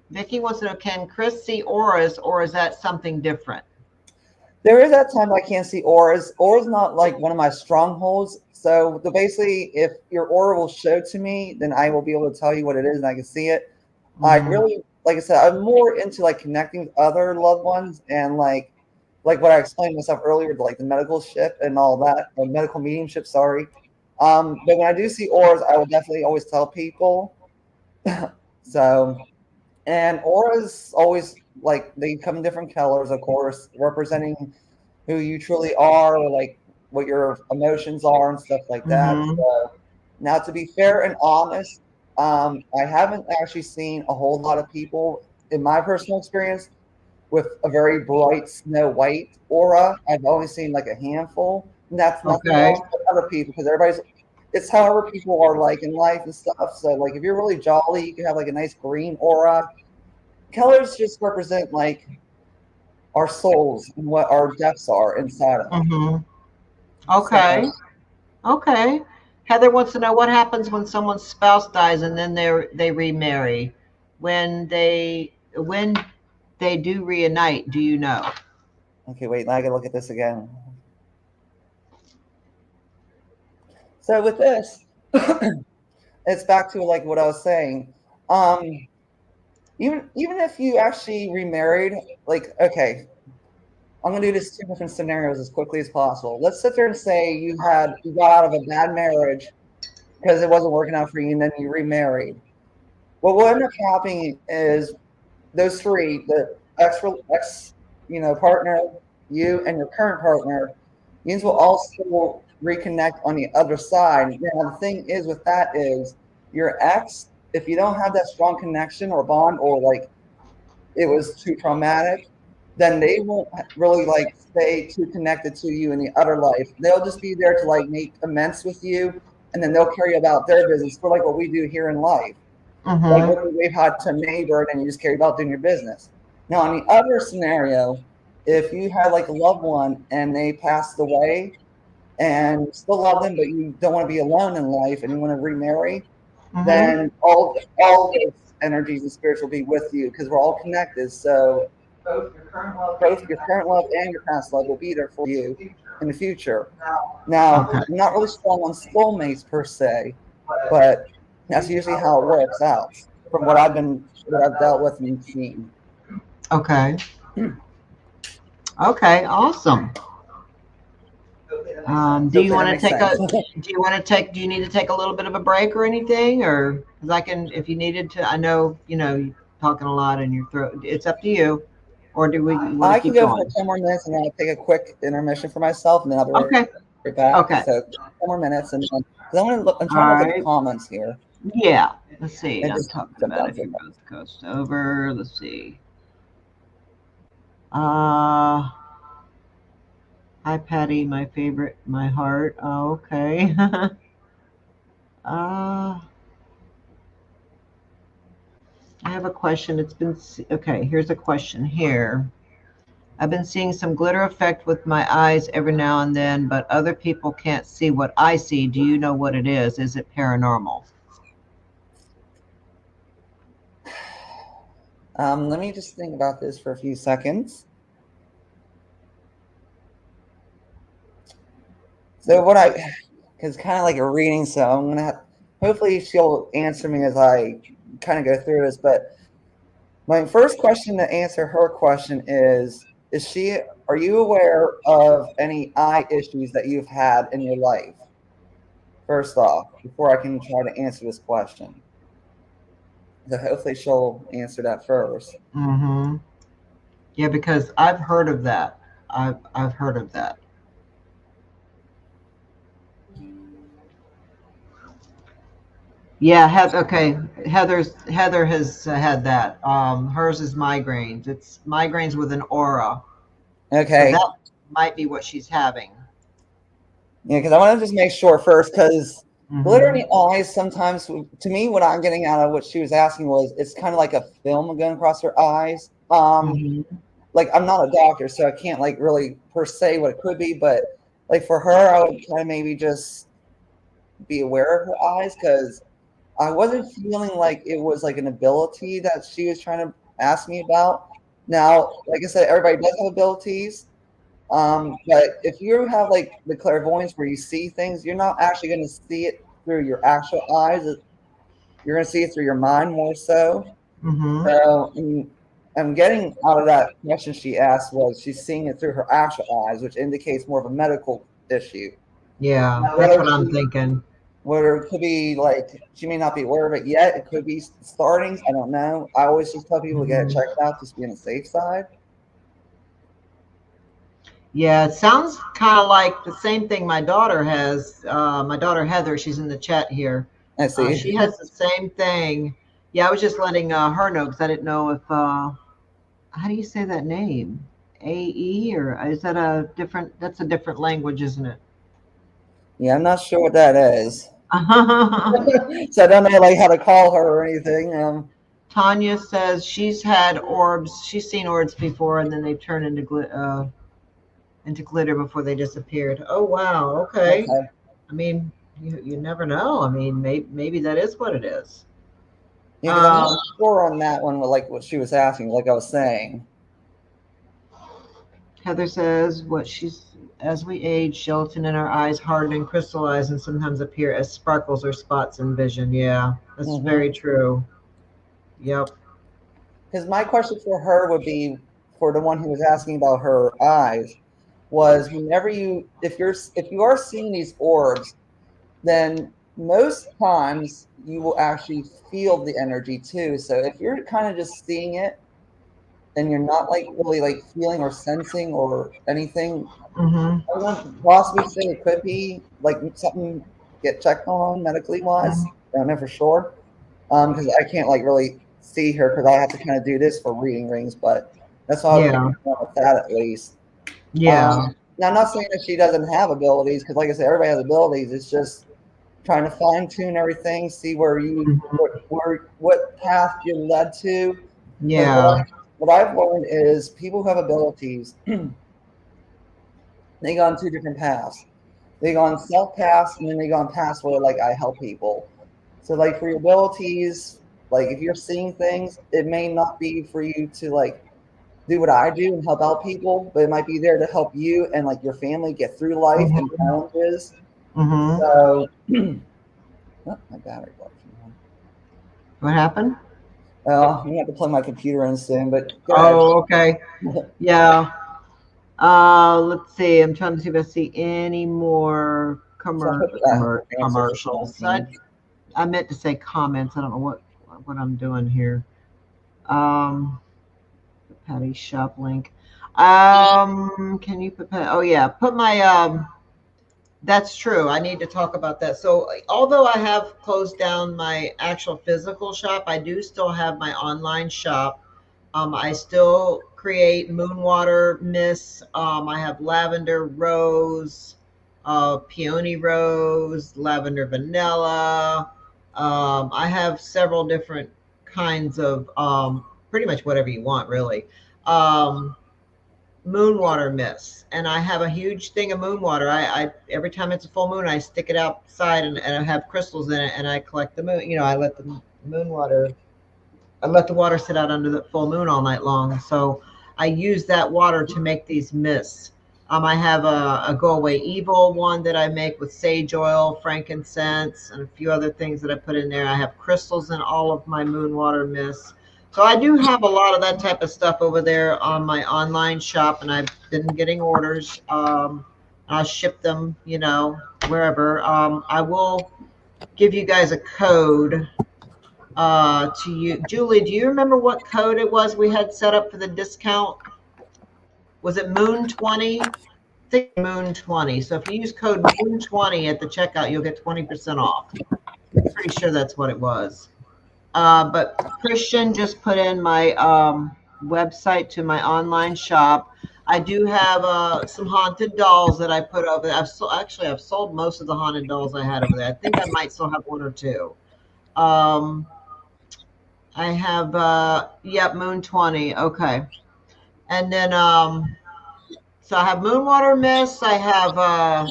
Vicky wants to know, can Kris see auras, or is that something different? There is that time I can't see auras. Aura's not like one of my strongholds. So basically, if your aura will show to me, then I will be able to tell you what it is and I can see it. I Mm-hmm. really, like I said, I'm more into like connecting with other loved ones and like what I explained myself earlier, like the medical ship and all that, or medical mediumship. Sorry. But when I do see auras, I will definitely always tell people. So, and auras always like they come in different colors, of course, representing who you truly are, or like what your emotions are and stuff like that. Mm-hmm. So, now to be fair and honest, I haven't actually seen a whole lot of people in my personal experience with a very bright snow white aura. I've only seen like a handful, and that's nothing Okay. else but other people because everybody's. It's however people are like in life and stuff. So like if you're really jolly, you can have like a nice green aura. Colors just represent like our souls and what our depths are inside of. Mm-hmm. So Okay. Okay. Heather wants to know what happens when someone's spouse dies and then they remarry. When they do reunite, do you know? okay, wait, now I gotta look at this again. So with this, it's back to like what I was saying. Um, even if you actually remarried, like okay, I'm gonna do this two different scenarios as quickly as possible. Let's sit there and say you got out of a bad marriage because it wasn't working out for you, and then you remarried. What will end up happening is those three, the ex partner, you and your current partner, you will also reconnect on the other side. Now the thing is with that is your ex, if you don't have that strong connection or bond or like it was too traumatic, then they won't really like stay too connected to you in the other life. They'll just be there to like make amends with you, and then they'll carry about their business for like what we do here in life. Like Mm-hmm. what we wave hot to neighbor, and you just carry about doing your business. Now, in the other scenario, if you had like a loved one and they passed away, and you still love them, but you don't want to be alone in life, and you want to remarry, Mm-hmm. then all those energies and spirits will be with you because we're all connected. So both your current love and your past love will be there for you in the future. Now, Okay. I'm not really strong on soulmates per se, but that's usually how it works out from what I've dealt with and seen. Okay. Okay. Awesome. Do you Hopefully want that to makes take sense. do you need to take a little bit of a break or anything? Or, because I can, if you needed to, I know, you're talking a lot in your throat. It's up to you. Or do we want to I can keep go for going? 10 more minutes and then I'll take a quick intermission for myself and then I'll be Okay. right back. Okay. So 10 more minutes and then, 'cause I'm All trying to look at the right. comments here Yeah. Let's see. and I'm just talking jump about down if to you're it. both coast over. Let's see. Uh, Hi, Patty. My favorite. My heart. Oh, okay. uh, I have a question. Okay. Here's a question here. I've been seeing some glitter effect with my eyes every now and then, but other people can't see what I see. Do you know what it is? Is it paranormal? Let me just think about this for a few seconds. So what I, because kind of like a reading, so I'm gonna hopefully she'll answer me as I kind of go through this. But my first question to answer her question is she, are you aware of any eye issues that you've had in your life? First off, before I can try to answer this question. So hopefully she'll answer that first. Mm-hmm. Yeah, because I've heard of that. I've heard of that. Yeah, okay. Heather has had that. Hers is migraines. It's migraines with an aura. So Okay. that might be what she's having. Yeah, because I want to just make sure first, because glitter in Mm-hmm. the eyes sometimes, to me, what I'm getting out of what she was asking was it's kind of like a film going across her eyes. Mm-hmm. Like I'm not a doctor, so I can't like really per se what it could be, but like for her, I would kind of maybe just be aware of her eyes because I wasn't feeling like it was like an ability that she was trying to ask me about. Now, like I said, everybody does have abilities. But if you have like the clairvoyance where you see things, you're not actually going to see it through your actual eyes. You're going to see it through your mind more so. Mm-hmm. So I'm getting out of that question she asked was she's seeing it through her actual eyes, which indicates more of a medical issue. Yeah, Now, that's what I'm thinking. whether it could be like she may not be aware of it yet, it could be starting. I don't know. I always just tell people to get it Hmm. checked out, just be on the safe side. Yeah, it sounds kind of like the same thing my daughter has. My daughter Heather, she's in the chat here. I see. She has the same thing. Yeah, I was just letting her know because I didn't know if how do you say that name? AE or is that a different? That's a different language, isn't it? Yeah, I'm not sure what that is. So I don't know like how to call her or anything. Tanya says she's had orbs. She's seen orbs before, and then they turn into glitter before they disappeared. Oh wow. Okay. Okay. I mean, you never know. I mean, maybe that is what it is. Yeah, because I'm not Um, sure on that one, like what she was asking, like I was saying. Heather says what she's as we age, gelatin in our eyes harden and crystallize and sometimes appear as sparkles or spots in vision. Yeah, that's Mm-hmm. very true. Yep. Because my question for her would be, for the one who was asking about her eyes, was whenever if you are seeing these orbs, then most times you will actually feel the energy too. So if you're kind of just seeing it and you're not like really like feeling or sensing or anything, Mm-hmm. I would possibly say it could be like something get checked on medically wise. Mm-hmm. I don't know for sure because I can't like really see her because I have to kind of do this for reading rings. But that's how I'm Yeah. picking up with that at least. Yeah. Now I'm not saying that she doesn't have abilities because, like I said, everybody has abilities. It's just trying to fine tune everything, see where you Mm-hmm. what path you're led to. Because Yeah. what I've learned is people who have abilities they go on two different paths. They go on self paths and then they go on paths where like I help people. So like for your abilities, like if you're seeing things, it may not be for you to like do what I do and help out people, but it might be there to help you and like your family get through life and Mm-hmm. challenges. Mm-hmm. So oh, my battery broke. What happened? I'm gonna have to plug my computer in soon, but go ahead. Oh, okay. Yeah. Let's see. I'm trying to see if I see any more So I hope that answers the commercials. question. I meant to say comments. I don't know what I'm doing here. Um, Patty shop link. Can you put? Oh yeah, put my. That's true. I need to talk about that. So, although I have closed down my actual physical shop, I do still have my online shop. I still create moon water mists. I have lavender rose, peony rose, lavender vanilla. I have several different kinds of pretty much whatever you want, really. Um, Moon water mists, and I have a huge thing of moon water. I every time it's a full moon, I stick it outside and I have crystals in it, and I collect the moon. I let the moon water I let the water sit out under the full moon all night long. So I use that water to make these mists. I have a go away evil one that I make with sage oil, frankincense, and a few other things that I put in there. I have crystals in all of my moon water mists. So I do have a lot of that type of stuff over there on my online shop, and I've been getting orders. I'll ship them, wherever. I will give you guys a code to you. Julie, do you remember what code it was we had set up for the discount? Was it Moon 20? I think Moon 20. So if you use code Moon 20 at the checkout, you'll get 20% off. Pretty sure that's what it was. But Christian just put in my website to my online shop. I do have some haunted dolls that I put over there. I've sold most of the haunted dolls I had over there. I think I might still have one or two. Um, I have yep, Moon 20. Okay. And then so I have moon water mist, I have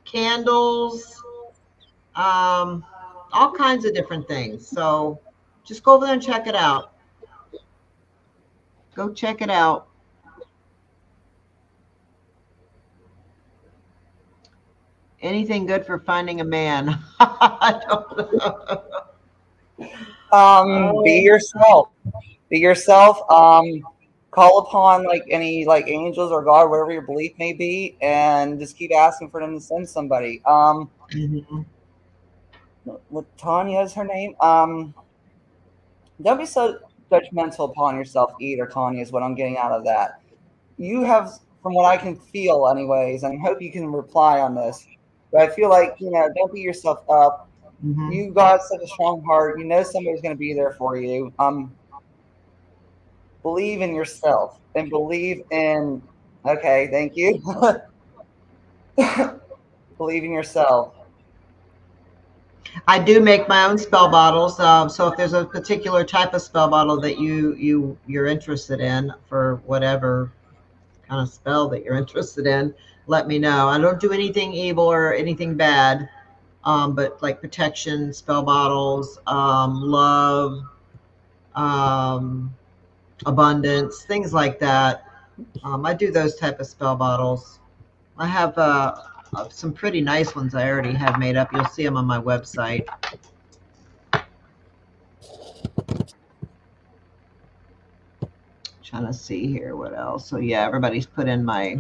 candles, um all kinds of different things. So just go over there and check it out. Go check it out. Anything good for finding a man? I don't know. Be Oh. yourself. Be yourself. Call upon like any like angels or God, whatever your belief may be, and just keep asking for them to send somebody. Mhm. What Tanya is her name. Don't be so judgmental upon yourself either, Tanya, is what I'm getting out of that. You have, from what I can feel, anyways, and I hope you can reply on this, but I feel like, don't beat yourself up. Mhm. You got such a strong heart. You know somebody's going to be there for you. Believe in yourself and believe in, okay, thank you. Believe in yourself. I do make my own spell bottles. So if there's a particular type of spell bottle that you're interested in for whatever kind of spell that you're interested in, let me know. I don't do anything evil or anything bad, but like protection spell bottles, love, um, abundance, things like that. I do those type of spell bottles. I have some pretty nice ones I already have made up. You'll see them on my website. Trying to see here what else. So yeah, everybody's put in my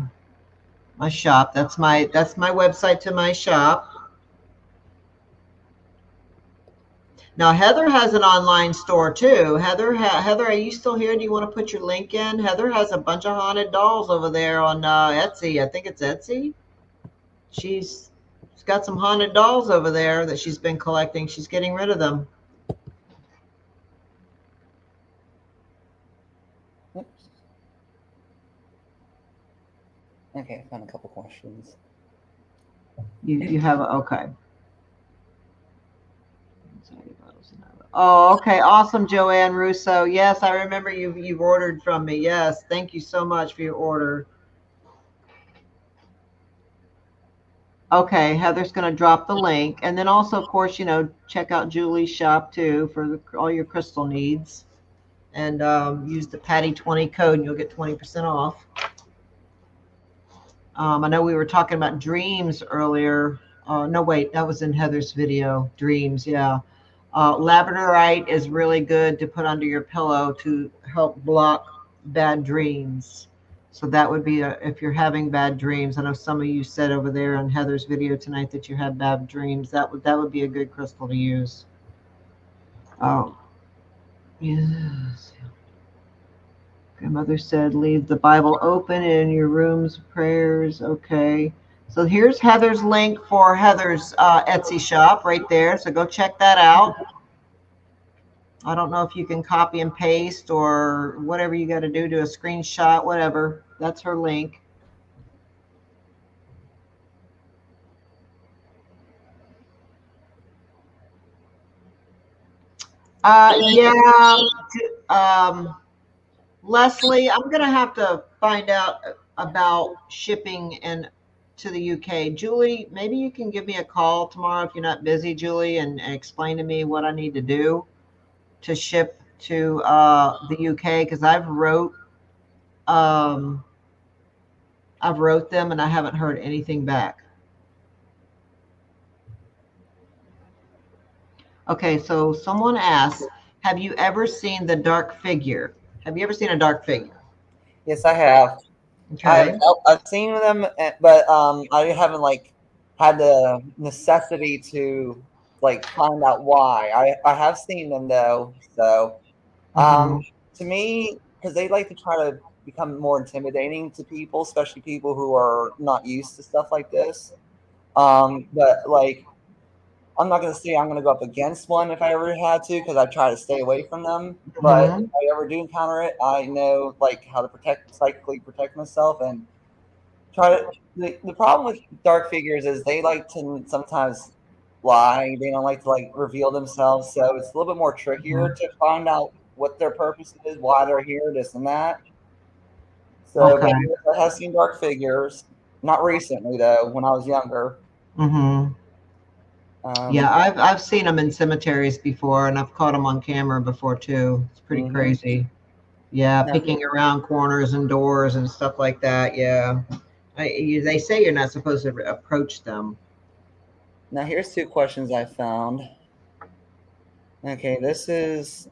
shop. That's my website to my shop. Now Heather has an online store too. Heather, are you still here? Do you want to put your link in? Heather has a bunch of haunted dolls over there on Etsy. I think it's Etsy. She's she's got some haunted dolls over there that she's been collecting. She's getting rid of them. Oops. Okay, I found a couple questions. You have okay. Oh, okay. Awesome, Joanne Russo. Yes, I remember you've ordered from me. Yes, thank you so much for your order. Okay, Heather's going to drop the link, and then also, of course, check out Julie's shop too for all your crystal needs, and use the Patty 20 code, and you'll get 20% off. I know we were talking about dreams earlier. No, wait, that was in Heather's video. Dreams, yeah. Labradorite is really good to put under your pillow to help block bad dreams. So that would be if you're having bad dreams. I know some of you said over there in Heather's video tonight that you had bad dreams. That would be a good crystal to use. Oh, yes. Grandmother said, leave the Bible open in your rooms, prayers. Okay. So here's Heather's link for Heather's Etsy shop right there. So go check that out. I don't know if you can copy and paste or whatever you got to do a screenshot, whatever. That's her link. Yeah. Leslie, I'm going to have to find out about shipping and to the UK. Julie, maybe you can give me a call tomorrow if you're not busy, Julie, and explain to me what I need to do to ship to the UK because um, I've wrote them and I haven't heard anything back. Okay, so someone asked, have you ever seen the dark figure? Have you ever seen a dark figure? Yes, I have. Okay. I've seen them, but I haven't like had the necessity to like find out why. I have seen them though, so Mm-hmm. to me, because they like to try to become more intimidating to people, especially people who are not used to stuff like this. But like, I'm not gonna say I'm gonna go up against one if I ever had to, because I try to stay away from them. But Mm-hmm. if I ever do encounter it, I know like how to psychically protect myself and try to. The problem with dark figures is they like to sometimes lie. They don't like to like reveal themselves, so it's a little bit more trickier Mm-hmm. to find out what their purpose is, why they're here, this and that. So, but Okay. yes, I have seen dark figures. Not recently though, when I was younger. Mm-hmm. Um, Yeah, I've seen them in cemeteries before, and I've caught them on camera before too. It's pretty mhm. crazy. Yeah, Now, peeking around corners and doors and stuff like that. Yeah, they say you're not supposed to approach them. now here's two questions I found. Okay, this is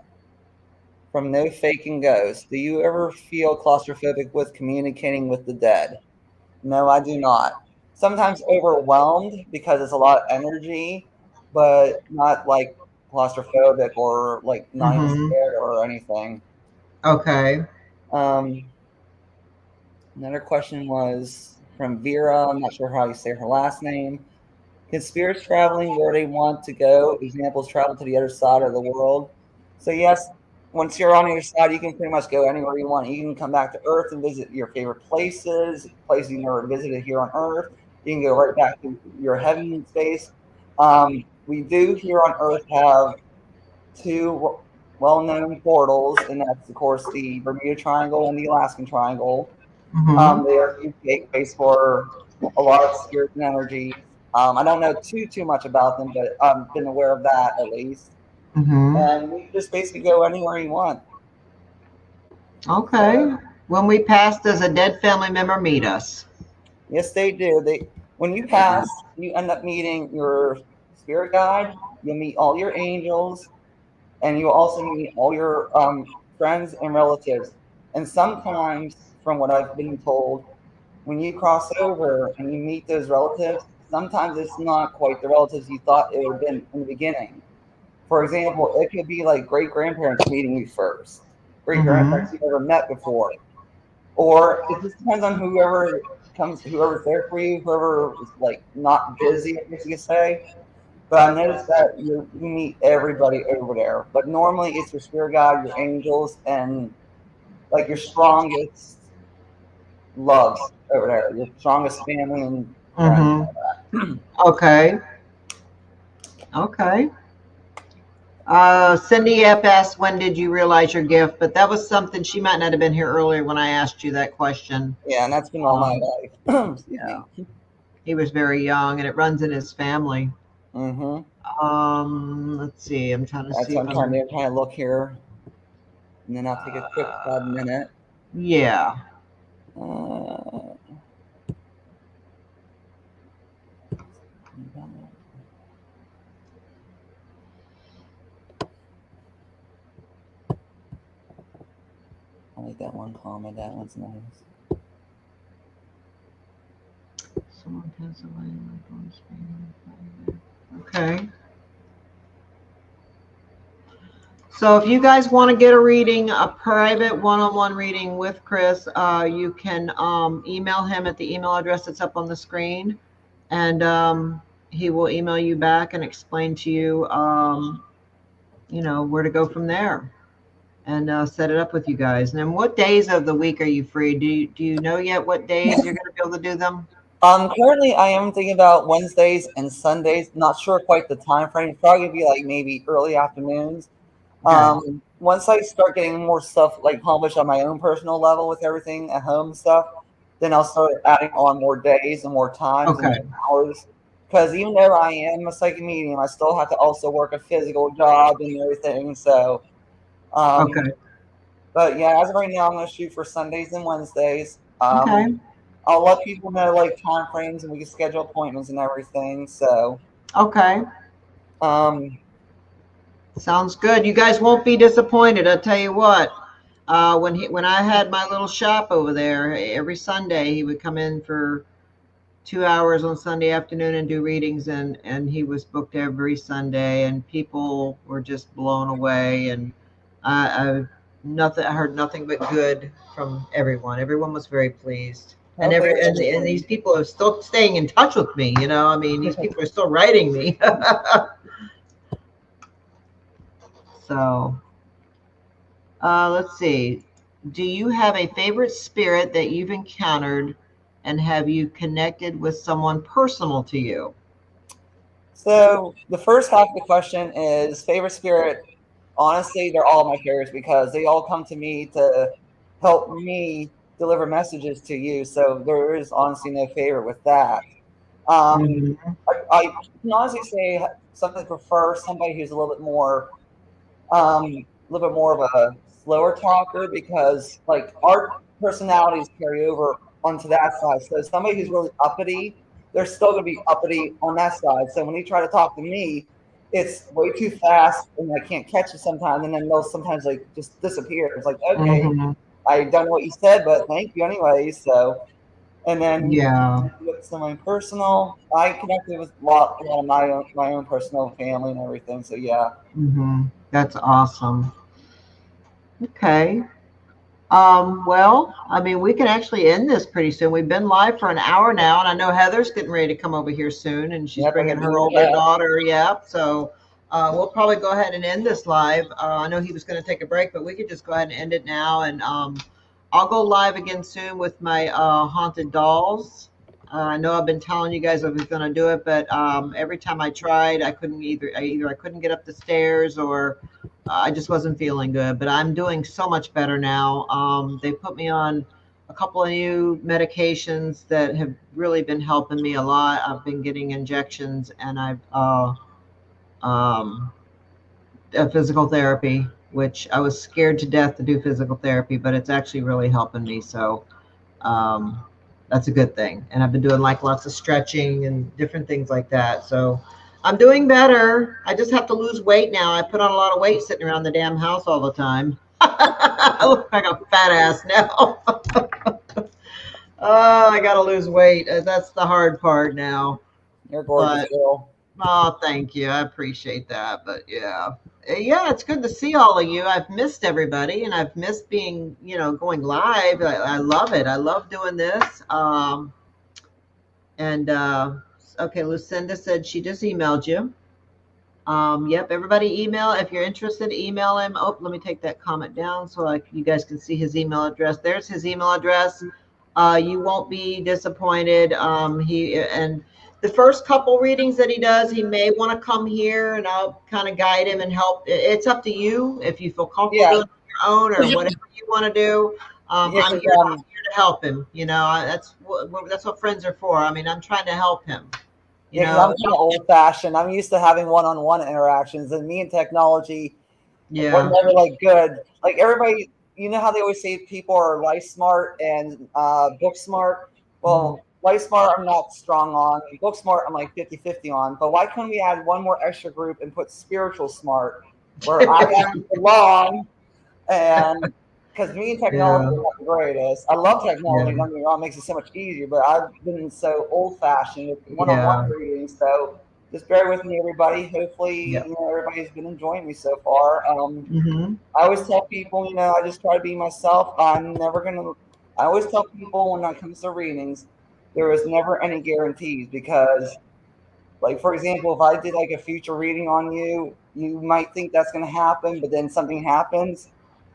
from No Faking Ghost. Do you ever feel claustrophobic with communicating with the dead? No, I do not. Sometimes overwhelmed because it's a lot of energy, but not like claustrophobic or like not even Mm-hmm. scared or anything. Okay. Um, Another question was from Vera. I'm not sure how you say her last name. Can spirits traveling where they want to go, examples, travel to the other side of the world? So, yes, once you're on the other side, you can pretty much go anywhere you want. You can come back to Earth and visit your favorite places you never visited here on Earth. You can go right back to your heaven space. We do here on Earth have two well known portals, and that's, of course, the Bermuda Triangle and the Alaskan Triangle. Mm-hmm. They are huge gateways for a lot of spirits and energies. I don't know too much about them, but I've been aware of that at least. Mm-hmm. And you just basically go anywhere you want. Okay. When we pass, does a dead family member meet us? Yes, they do. When you pass, you end up meeting your spirit guide. You'll meet all your angels, and you'll also meet all your friends and relatives. And sometimes, from what I've been told, when you cross over and you meet those relatives, sometimes it's not quite the relatives you thought it would have been in the beginning. For example, it could be like great grandparents meeting you first, great grandparents Mm-hmm. you never met before, or it just depends on whoever's there for you, whoever is like not busy, I guess you could say. But I noticed that you meet everybody over there, but normally it's your spirit guide, your angels, and like your strongest loves over there, your strongest family and friends. Mm-hmm. Okay. Okay. Cindy F asked, when did you realize your gift? But that was something she might not have been here earlier when I asked you that question. Yeah, and that's been all my Um, life. Excuse yeah, me. he was very young, and it runs in his family. Mm-hmm. Let's see. I'm trying to That's see what if I'm trying I'm. to look here, and then I'll take a quick Uh, minute. yeah. Uh, I like that one comment. That one's nice. Someone passed away. Like on screen. Okay. So if you guys want to get a reading, a private one-on-one reading with Kris, you can email him at the email address that's up on the screen, and he will email you back and explain to you, where to go from there, and set it up with you guys. And then, what days of the week are you free? Do you know yet what days you're going to be able to do them? Currently I am thinking about Wednesdays and Sundays. Not sure quite the time frame. It's probably gonna be like maybe early afternoons. Okay. Once I start getting more stuff like published on my own personal level with everything at home and stuff, then I'll start adding on more days and more times and Okay. more hours. Because even though I am a psychic medium, I still have to also work a physical job and everything. So, um, Okay. but yeah, as of right now, I'm going to shoot for Sundays and Wednesdays. Okay. I'll let people know like time frames and we can schedule appointments and everything. So, Okay. um, Sounds good. You guys won't be disappointed. I'll tell you what. When I had my little shop over there, every Sunday he would come in for 2 hours on Sunday afternoon and do readings, and he was booked every Sunday, and people were just blown away. And I heard nothing but good from everyone. Everyone was very pleased. And okay, and these people are still staying in touch with me. I mean, these people are still writing me. So let's see. Do you have a favorite spirit that you've encountered, and have you connected with someone personal to you? so the first half of the question is favorite spirit. Honestly, they're all my favorites because they all come to me to help me deliver messages to you. So there is honestly no favorite with that. Mhm. I can honestly say something prefer somebody who's a little bit more of a slower talker because like our personalities carry over onto that side. So somebody who's really uppity, they're still going to be uppity on that side. So when you try to talk to me, it's way too fast and I can't catch it sometimes. And then they'll sometimes like just disappear. It's like, okay, Mhm. I don't know what you said, but thank you anyway. So, and then Yeah. with somebody personal, I connected with a lot of my own personal family and everything. So yeah, Mhm. That's awesome. Okay. Well, I mean, we can actually end this pretty soon. We've been live for an hour now, and I know Heather's getting ready to come over here soon, and she's yep, I bringing can her do older that. daughter. Yep. So we'll probably go ahead and end this live. I know he was going to take a break, but we could just go ahead and end it now. And I'll go live again soon with my haunted dolls. I know I've been telling you guys I was going to do it, but every time I tried, I couldn't either I couldn't get up the stairs or I just wasn't feeling good, but I'm doing so much better now. They put me on a couple of new medications that have really been helping me a lot. I've been getting injections and I've um, physical therapy, which I was scared to death to do physical therapy, but it's actually really helping me. So um, that's a good thing. And I've been doing like lots of stretching and different things like that. So I'm doing better. I just have to lose weight now. I put on a lot of weight sitting around the damn house all the time. I look like a fat ass now. Oh, I got to lose weight. That's the hard part now. You're gorgeous, But girl. oh, thank you. I appreciate that. But yeah. Yeah, it's good to see all of you. I've missed everybody and I've missed being, going live. I love it. I love doing this. And okay, Lucinda said she just emailed you. Yep, everybody email. If you're interested, email him. Oh, let me take that comment down so you guys can see his email address. There's his email address. You won't be disappointed. And the first couple readings that he does, he may want to come here and I'll kind of guide him and help. It's up to you if you feel comfortable Yeah, doing it on your own or whatever you want to do. yeah, I'm 'cause, here. I'm here to help him. That's what friends are for. I mean, I'm trying to help him. You yeah, because I'm know. kind of old fashioned. I'm used to having one-on-one interactions, and me and technology, we're Yeah. never like good. Like everybody, you know how they always say people are life smart and book smart. Mhm. Well, life smart, I'm not strong on. Book smart, I'm like 50-50 on. But why couldn't we add one more extra group and put spiritual smart, where I actually belong and because me and technology Yeah. are not the greatest. I love technology, Yeah. don't get me wrong, it makes it so much easier, but I've been so old fashioned with one on one Yeah. readings. So just bear with me, everybody. Hopefully, Yeah. everybody's been enjoying me so far. Mm-hmm. I always tell people, I just try to be myself. I always tell people when it comes to readings, there is never any guarantees because like for example, if I did like a future reading on you, you might think that's going to happen, but then something happens.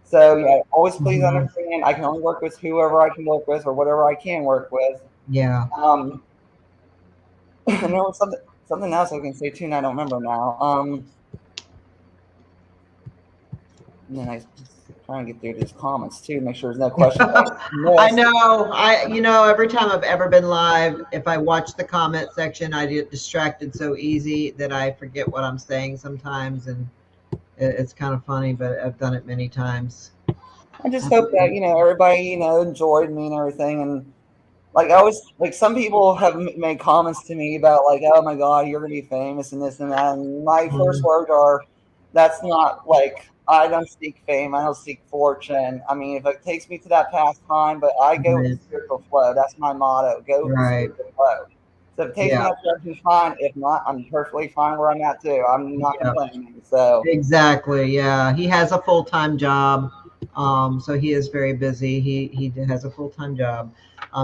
So yeah, always please Mm-hmm. understand. I can only work with whoever I can work with or whatever I can work with. Yeah. Um, and there was something else I can say too, and I don't remember now. And then I just trying to get through these comments too, make sure there's no questions I I missed. know. Every time I've ever been live, if I watch the comment section, I get distracted so easy that I forget what I'm saying sometimes, and it's kind of funny, but I've done it many times. I just That's hope that okay. everybody enjoyed me and everything, and like I was like some people have made comments to me about like, oh my god, you're gonna be famous and this and that, and my first Mhm. words are, that's not like, I don't seek fame, I don't seek fortune. I mean, if it takes me to that past time, but I go with the Right. spiritual flow. That's my motto, go with the Right. spiritual flow. So if it takes me Yeah. that direction, fine. If not, I'm perfectly fine where I'm at too. I'm not Yeah. complaining. So Exactly. Yeah, he has a full time job, so he is very busy. He has a full time job.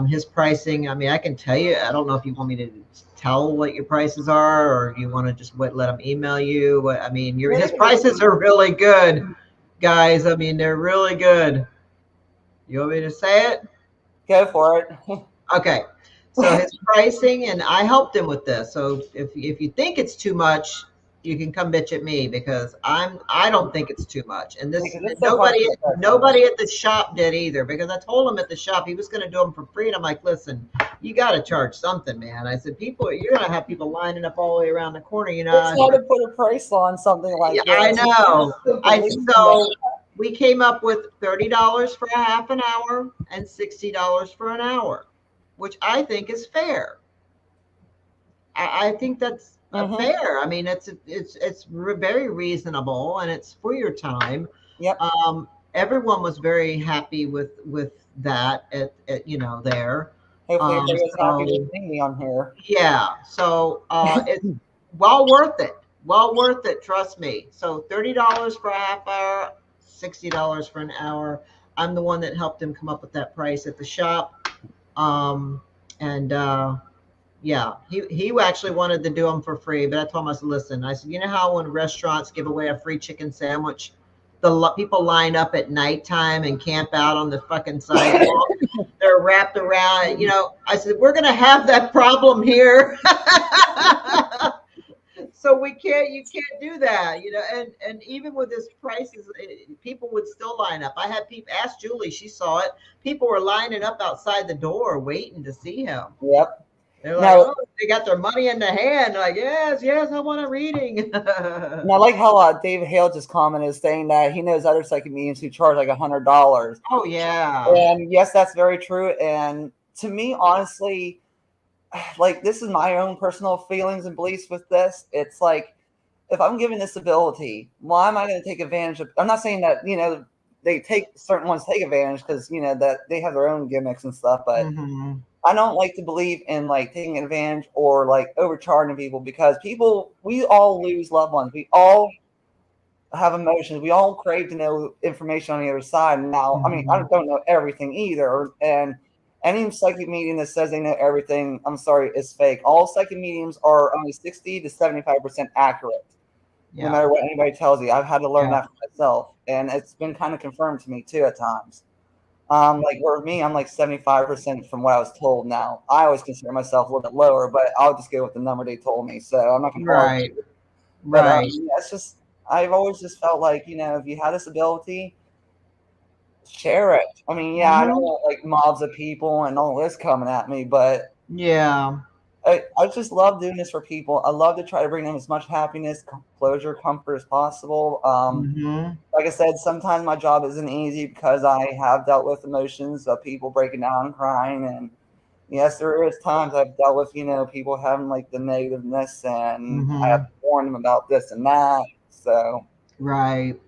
His pricing. I mean, I can tell you. I don't know if you want me to tell what your prices are, or you want to just let him email you. I mean, yeah, his prices are really good, guys. I mean, they're really good. You want me to say it? go for it. Okay. So his pricing, and I helped him with this. So if you think it's too much, you can come bitch at me because I don't think it's too much. And this Because it's so hard nobody to protect them. nobody at the shop did either because I told him at the shop he was going to do them for free. And I'm like, listen, you got to charge something, man. I said, people, you're going to have people lining up all the way around the corner. You know, It's I hard to said, put a price on something like yeah, this. I know. To I believe in that. so we came up with $30 for a half an hour and $60 for an hour, which I think is fair. I think that's Mm-hmm. fair. I mean, it's very reasonable, and it's for your time. Yep. Everyone was very happy with that at there. Hopefully everybody was happy to So see me on here. yeah, so it's well worth it. Well worth it, trust me. So $30 for a half hour, $60 for an hour. I'm the one that helped him come up with that price at the shop. And yeah, he actually wanted to do them for free, but I told him, I said, listen, I said, you know how when restaurants give away a free chicken sandwich, people line up at nighttime and camp out on the fucking sidewalk. They're wrapped around. I said, we're gonna have that problem here. So you can't do that, and even with this prices, people would still line up. I had people ask Julie, she saw it. People were lining up outside the door waiting to see him. Yep. They're like, Now, oh, they got their money in the hand. They're like, yes, yes, I want a reading. and I like how David Hale just commented saying that he knows other psychic mediums who charge like $100. Oh yeah. And yes, that's very true. And to me, honestly, like this is my own personal feelings and beliefs with this. It's like if I'm given this ability, why am I going to take advantage of? I'm not saying that they take certain ones take advantage because that they have their own gimmicks and stuff, but Mm-hmm. I don't like to believe in like taking advantage or like overcharging people because we all lose loved ones. We all have emotions. We all crave to know information on the other side. Now, I mean, I Mm-hmm. don't know everything either. And any psychic medium that says they know everything, I'm sorry, is fake. All psychic mediums are only 60 to 75% accurate, no Yeah. matter what anybody tells you. I've had to learn Yeah. that for myself. And it's been kind of confirmed to me too at times. Like for me, I'm like 75% from what I was told now. I always consider myself a little bit lower, but I'll just go with the number they told me. So I'm not going to argue. Right. But Right. yeah, it's just, I've always just felt like, if you had this ability, share it. I mean, yeah, I don't Mm-hmm. want like mobs of people and all this coming at me, but Yeah. I just love doing this for people. I love to try to bring them as much happiness, closure, comfort as possible. Mm-hmm. Like I said, sometimes my job isn't easy because I have dealt with emotions of people breaking down and crying. And yes, there is times I've dealt with, people having like the negativeness and I have Mm-hmm. to warn them about this and that. So, Right.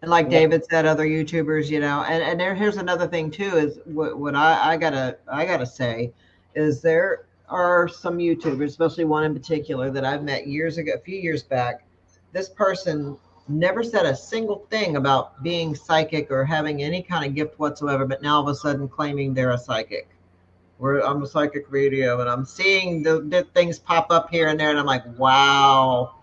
And like yeah. David said, other YouTubers, and here's another thing too is what I gotta say is there are some YouTubers, especially one in particular that I've met years ago, a few years back. This person never said a single thing about being psychic or having any kind of gift whatsoever, but now all of a sudden claiming they're a psychic. I'm a psychic radio, and I'm seeing the things pop up here and there, and I'm like, wow.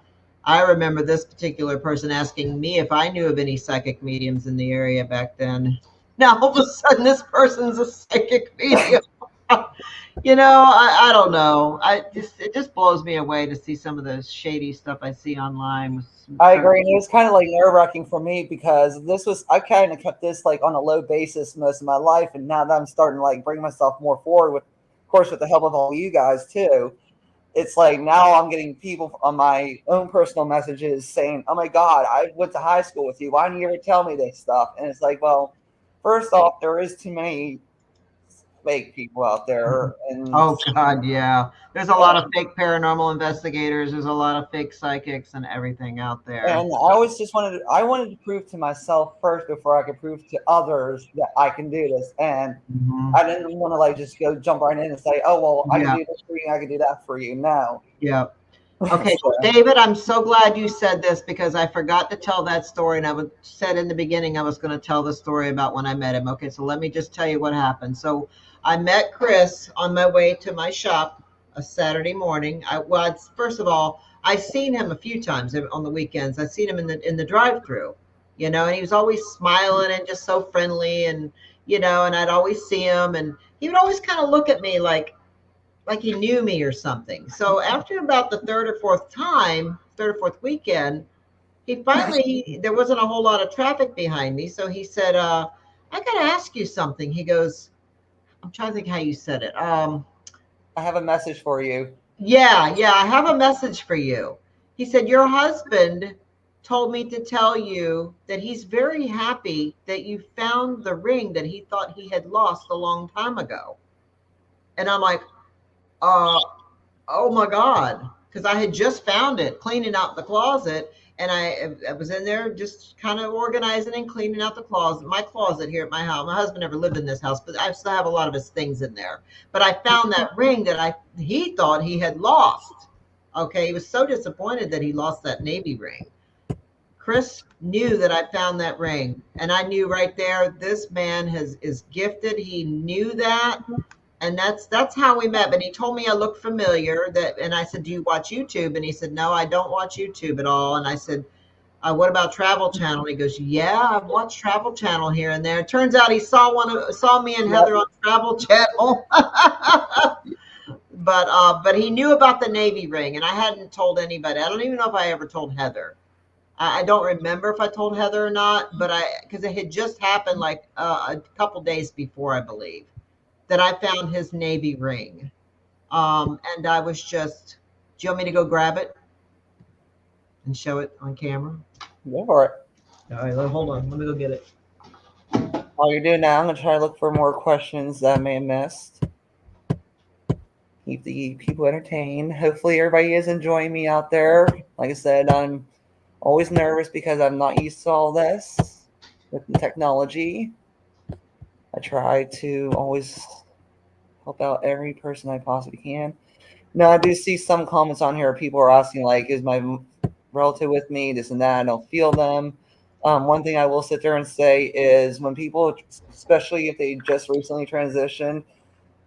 I remember this particular person asking me if I knew of any psychic mediums in the area back then. Now all of a sudden, this person's a psychic medium. I don't know. It just blows me away to see some of the shady stuff I see online with I certain agree. And it was people. kind of like nerve wracking for me because I kind of kept this like on a low basis most of my life. And now that I'm starting to like bring myself more forward of course, with the help of all you guys too, it's like now I'm getting people on my own personal messages saying, "Oh my God, I went to high school with you. Why didn't you ever tell me this stuff?" And it's like, well, first off, there is too many fake people out there, and Oh God, yeah. There's a lot of fake paranormal investigators. There's a lot of fake psychics and everything out there. and I wanted to prove to myself first before I could prove to others that I can do this. And Hmm. I didn't want to like just go jump right in and say, "Oh well, I can Yeah, do this for you, I can do that for you." No. yeah. Okay, So, well, David, I'm so glad you said this because I forgot to tell that story, and said in the beginning I was going to tell the story about when I met him. Okay, so let me just tell you what happened. So I met Kris on my way to my shop a Saturday morning. First of all, I seen him a few times on the weekends. I seen him in the drive-through, and he was always smiling and just so friendly, and I'd always see him, and he would always kind of look at me like he knew me or something. So after about the third or fourth time, third or fourth weekend, there wasn't a whole lot of traffic behind me. So he said, I got to ask you something. He goes, I'm trying to think how you said it. I have a message for you. Yeah, I have a message for you. He said, your husband told me to tell you that he's very happy that you found the ring that he thought he had lost a long time ago. And I'm like, uh, oh my God. Because I had just found it cleaning out the closet. And I was in there just kind of organizing and cleaning out the closet, my closet here at my house. My husband never lived in this house, but I still have a lot of his things in there. But I found that ring that he thought he had lost. Okay. He was so disappointed that he lost that Navy ring. Kris knew that I found that ring. And I knew right there, this man is gifted. He knew that. And that's how we met. But he told me I looked familiar. And I said, "Do you watch YouTube?" And he said, "No, I don't watch YouTube at all." And I said, "What about Travel Channel?" He goes, "Yeah, I've watched Travel Channel here and there." It turns out he saw me and Heather on Travel Channel. But he knew about the Navy ring, and I hadn't told anybody. I don't even know if I ever told Heather. I don't remember if I told Heather or not, but because it had just happened like a couple days before, I believe, that I found his Navy ring. And I was just, do you want me to go grab it and show it on camera? Go for it. All right, hold on. Let me go get it. While you're doing that, I'm going to try to look for more questions that I may have missed. Keep the people entertained. Hopefully everybody is enjoying me out there. Like I said, I'm always nervous because I'm not used to all this with the technology. I try to always help out every person I possibly can. Now, I do see some comments on here. People are asking, like, is my relative with me? This and that. I don't feel them. One thing I will sit there and say is when people, especially if they just recently transitioned,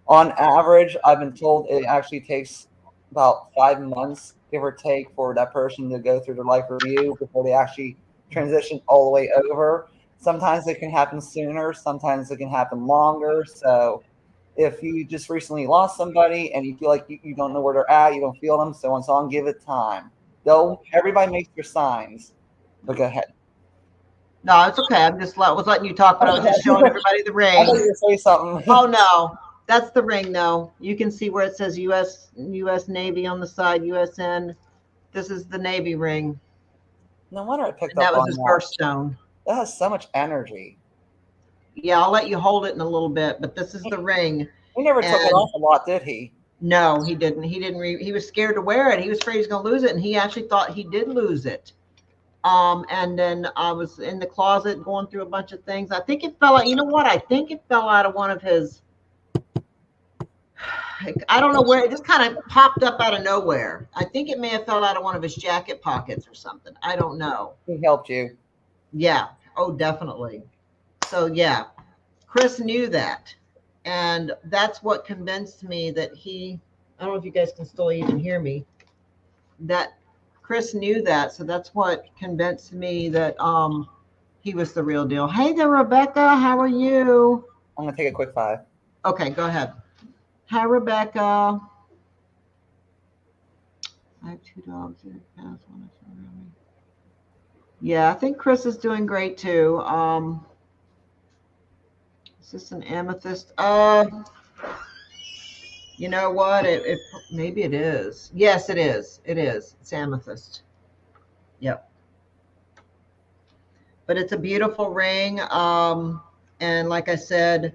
on average, I've been told it actually takes about 5 months, give or take, for that person to go through their life review before they actually transition all the way over. Sometimes it can happen sooner. Sometimes it can happen longer. So if you just recently lost somebody and you feel like you don't know where they're at, you don't feel them, so on, so on, give it time. Everybody makes their signs. But go ahead. No, it's okay. Was letting you talk, but I was just showing everybody the ring. I thought you were going to say something. Oh no, that's the ring though. You can see where it says U.S. Navy on the side, USN. This is the Navy ring. No wonder I picked And up that was on his that. birthstone. That has so much energy. Yeah, I'll let you hold it in a little bit, but this is the ring. He never took it off a lot, did he? No, he didn't. He was scared to wear it. He was afraid he was going to lose it, and he actually thought he did lose it. And then I was in the closet going through a bunch of things. I think it fell out. You know what? I think it fell out of one of his. I don't know where. It just kind of popped up out of nowhere. I think it may have fell out of one of his jacket pockets or something. I don't know. He helped you. Yeah. Oh, definitely. So yeah, Kris knew that. And that's what convinced me that I don't know if you guys can still even hear me, that Kris knew that. So that's what convinced me that he was the real deal. Hey there, Rebecca. How are you? I'm going to take a quick 5. Okay, go ahead. Hi, Rebecca. I have 2 dogs. Yeah, I think Kris is doing great too. Is this an amethyst? You know what? It maybe it is. Yes, it is. It is. It's amethyst. Yep. But it's a beautiful ring. And like I said,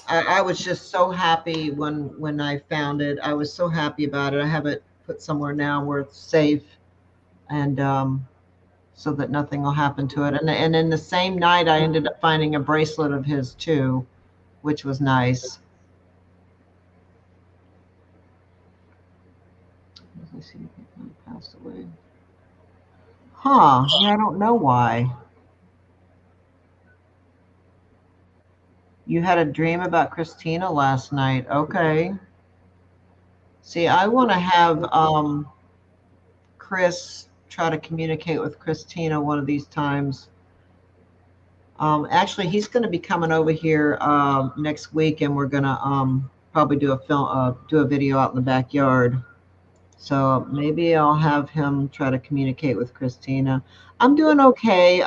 I was just so happy when I found it. I was so happy about it. I have it put somewhere now where it's safe, and so that nothing will happen to it. And in the same night, I ended up finding a bracelet of his too, which was nice. I see he passed away. Huh? Yeah, I don't know why. You had a dream about Christina last night. Okay. See, I want to have Kris try to communicate with Christina one of these times. Actually, he's going to be coming over here next week, and we're going to probably do a video out in the backyard. So maybe I'll have him try to communicate with Christina. I'm doing okay,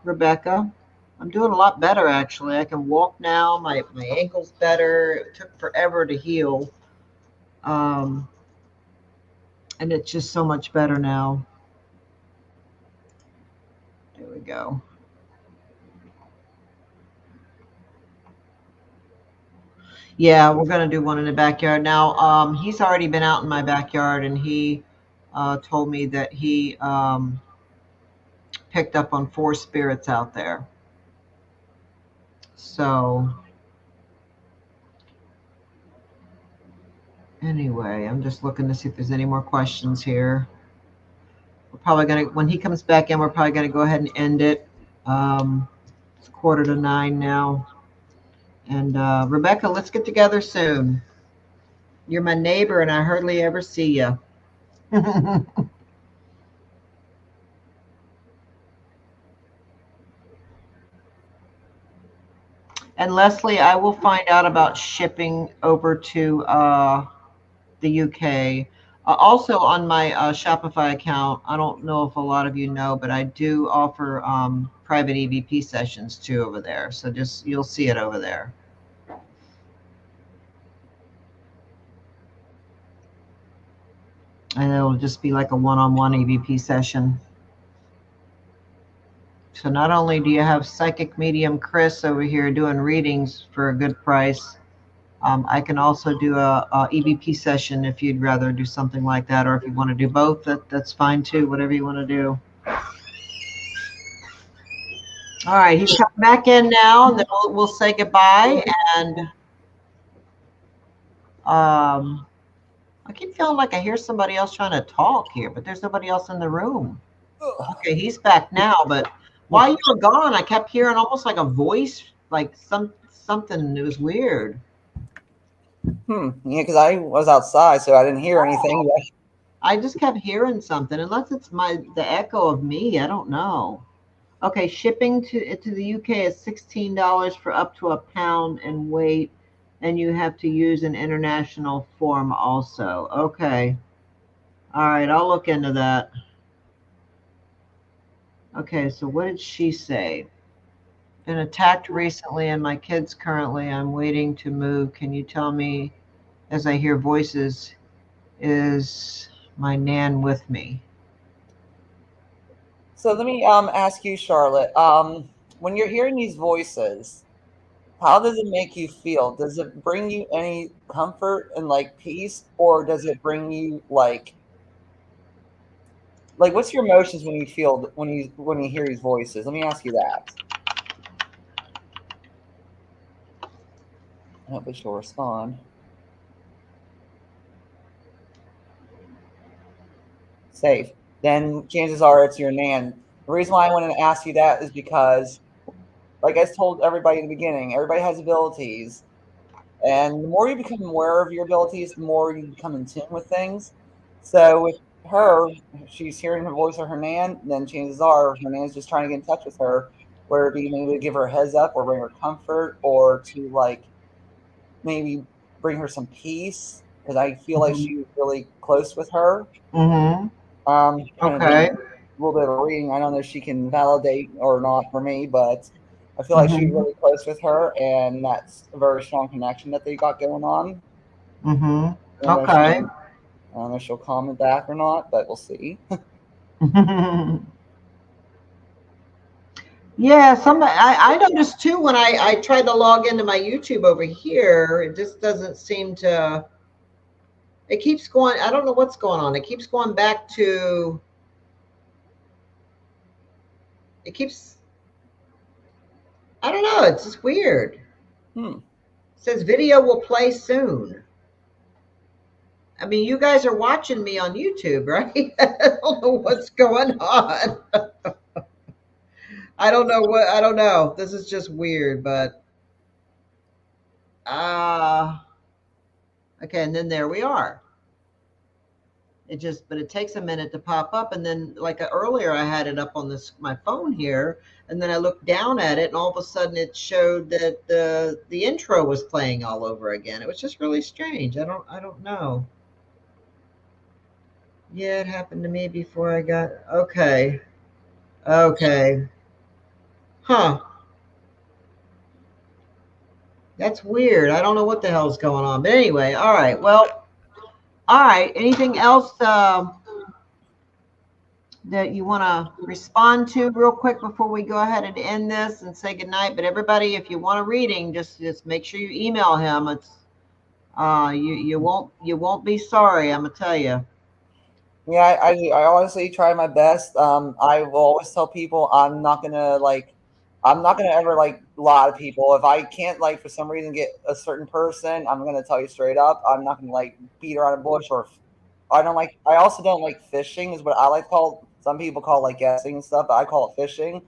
Rebecca. I'm doing a lot better actually. I can walk now. My ankle's better. It took forever to heal. Um, and it's just so much better now. There we go. Yeah, we're gonna do one in the backyard now. He's already been out in my backyard, and he told me that he picked up on four spirits out there. So anyway, I'm just looking to see if there's any more questions here. We're probably gonna, when he comes back in, we're probably gonna go ahead and end it. It's 8:45 now. And Rebecca, let's get together soon. You're my neighbor, and I hardly ever see you. And Leslie, I will find out about shipping over to the UK. Also, on my Shopify account, I don't know if a lot of you know, but I do offer private EVP sessions too over there. So just you'll see it over there. And it'll just be like a one-on-one EVP session. So not only do you have psychic medium Kris over here doing readings for a good price, I can also do a EVP session if you'd rather do something like that, or if you want to do both, that's fine too. Whatever you want to do. All right, he's coming back in now, and then we'll say goodbye. And I keep feeling like I hear somebody else trying to talk here, but there's nobody else in the room. Okay, he's back now, but while you were gone, I kept hearing almost like a voice, like something. It was weird. Yeah, because I was outside, so I didn't hear anything. I just kept hearing something, unless it's the echo of me. I don't know. Okay, shipping to the UK is $16 for up to a pound in weight, and you have to use an international form also. Okay. All right, I'll look into that. Okay, so what did she say? Been attacked recently, and my kids currently. I'm waiting to move. Can you tell me, as I hear voices, is my nan with me? So let me ask you, Charlotte. When you're hearing these voices, how does it make you feel? Does it bring you any comfort and like peace, or does it bring you like what's your emotions when you feel when you hear these voices? Let me ask you that. I hope she'll respond. Safe. Then chances are it's your nan. The reason why I wanted to ask you that is because, like I told everybody in the beginning, everybody has abilities. And the more you become aware of your abilities, the more you become in tune with things. So with her, if she's hearing the voice of her nan, then chances are her nan's just trying to get in touch with her, whether it be maybe to give her a heads up or bring her comfort or to like maybe bring her some peace. Because I feel like she's really close with her. Mm-hmm. Kind of doing Okay. a little bit of a reading. I don't know if she can validate or not for me, but I feel like she's Mm-hmm. really close with her, and that's a very strong connection that they got going on. Mm-hmm. I don't know if Okay. she'll comment back or not, but we'll see. Yeah, I noticed too when I tried to log into my YouTube over here, it just doesn't seem to. It keeps going. I don't know what's going on. It keeps going back to. It keeps. I don't know. It's just weird. It says video will play soon. I mean, you guys are watching me on YouTube, right? I don't know what's going on. I don't know what. I don't know. This is just weird, but okay. And then there we are. It just, but it takes a minute to pop up, and then like earlier, I had it up on this my phone here, and then I looked down at it, and all of a sudden, it showed that the intro was playing all over again. It was just really strange. I don't know. Yeah, it happened to me before I got. Okay. Okay. Huh. That's weird. I don't know what the hell's going on. But anyway, all right. Well, all right. Anything else that you want to respond to real quick before we go ahead and end this and say goodnight? But everybody, if you want a reading, just make sure you email him. It's you won't be sorry. I'm gonna tell you. Yeah, I honestly try my best. I will always tell people I'm not gonna ever like lie to people. If I can't like for some reason get a certain person, I'm gonna tell you straight up. I'm not gonna like beat around a bush or I don't like. I also don't like fishing, is what I like to call. Some people call like guessing and stuff, but I call it fishing.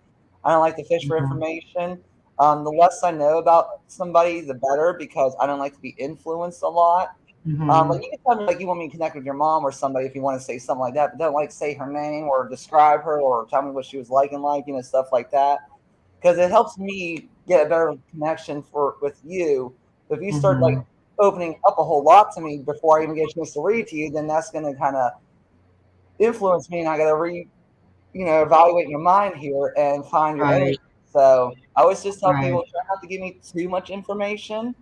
I don't like to fish for Mm-hmm. information. The less I know about somebody, the better, because I don't like to be influenced a lot. Mm-hmm. Like you can tell me like you want me to connect with your mom or somebody if you want to say something like that, but don't like say her name or describe her or tell me what she was like and like, stuff like that. Because it helps me get a better connection for with you. But if you start like Mm-hmm. opening up a whole lot to me before I even get a chance to read to you, then that's gonna kinda influence me and I gotta evaluate your mind here and find your energy. Right. So I always just tell Right. people try not to give me too much information.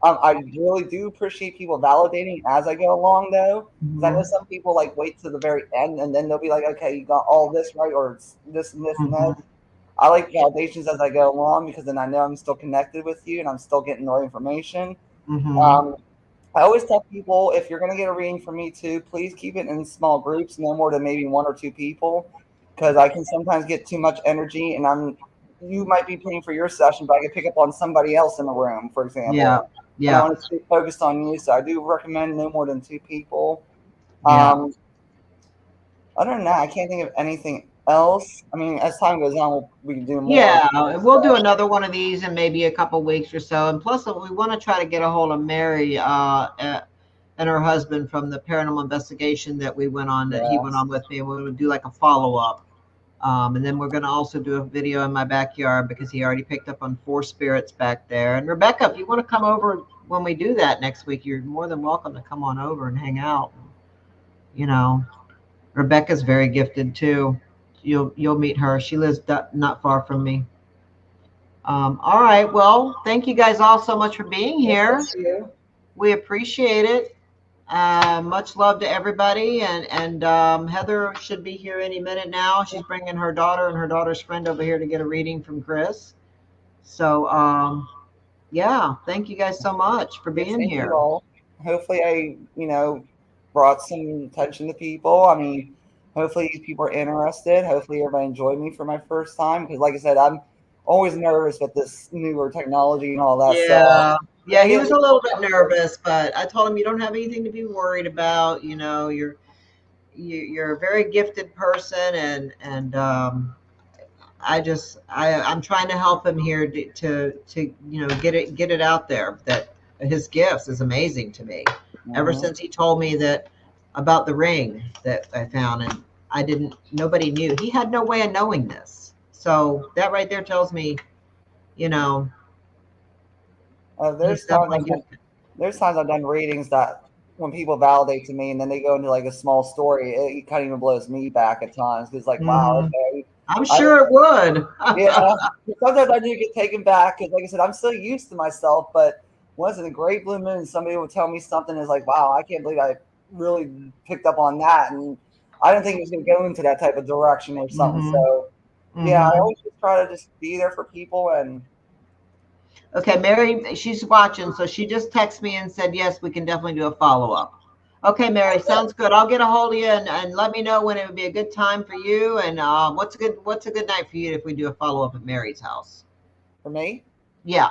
I really do appreciate people validating as I go along, though, because I know Mm-hmm. some people like wait to the very end and then they'll be like, "Okay, you got all this right, or it's this and this and Mm-hmm. that." I like validations as I go along because then I know I'm still connected with you and I'm still getting the right information. Mm-hmm. Um, I always tell people if you're going to get a reading from me too, please keep it in small groups, no more than maybe one or two people, because I can sometimes get too much energy and you might be paying for your session, but I can pick up on somebody else in the room, for Yeah. example, and I Yeah. want to stay focused on you. So I do recommend no more than two people. Yeah. Um, Other than that, I can't think of anything else. I mean, as time goes on, we can do more Yeah, we'll do stuff. another one of these in maybe a couple weeks or so. And plus, we want to try to get a hold of Mary and her husband from the paranormal investigation that we went on, that he went Yes. on with me, and we'll do like a follow up. And then we're going to also do a video in my backyard because he already picked up on four spirits back there. And Rebecca, if you want to come over when we do that next week, you're more than welcome to come on over and hang out. You know, Rebecca's very gifted too. You'll meet her. She lives not far from me. All right. Well, thank you guys all so much for being Well, here. thank you. We appreciate it. Much love to everybody. And Heather should be here any minute now. She's bringing her daughter and her daughter's friend over here to get a reading from Kris. So, yeah, thank you guys so much for Yes, being thank you here. all. Hopefully, brought some attention to people. I mean, hopefully, people are interested. Hopefully, everybody enjoyed me for my first time. Because, like I said, I'm always nervous with this newer technology and all that stuff. Yeah. But Yeah, I he get was a little bit nervous, but I told him you don't have anything to be worried about. You're a very gifted person, and I'm trying to help him here to get it out there that his gifts is amazing to me. Ever Mhm. since he told me that about the ring that I found, and I didn't nobody knew. He had no way of knowing this. So that right there tells me, you know, he's There's times definitely I've done gifted. there's times I've done readings that when people validate to me and then they go into like a small story, it kind of even blows me back at times because like wow, Hmm. okay, I'm I sure it would. yeah. Sometimes I do get taken back because, like I said, I'm still used to myself. But once in a great blue moon, somebody will tell me something is like, "Wow, I can't believe I really picked up on that," and I didn't think it was going to go into that type of direction or something. Hmm. So, yeah, I Hmm. always just try to just be there for people. And Okay, Mary, she's watching, so she just texted me and said, yes, we can definitely do a follow up. Okay, Mary, sounds good. I'll get a hold of you and let me know when it would be a good time for you. And what's a good night for you if we do a follow up at Mary's house? for me, Yeah.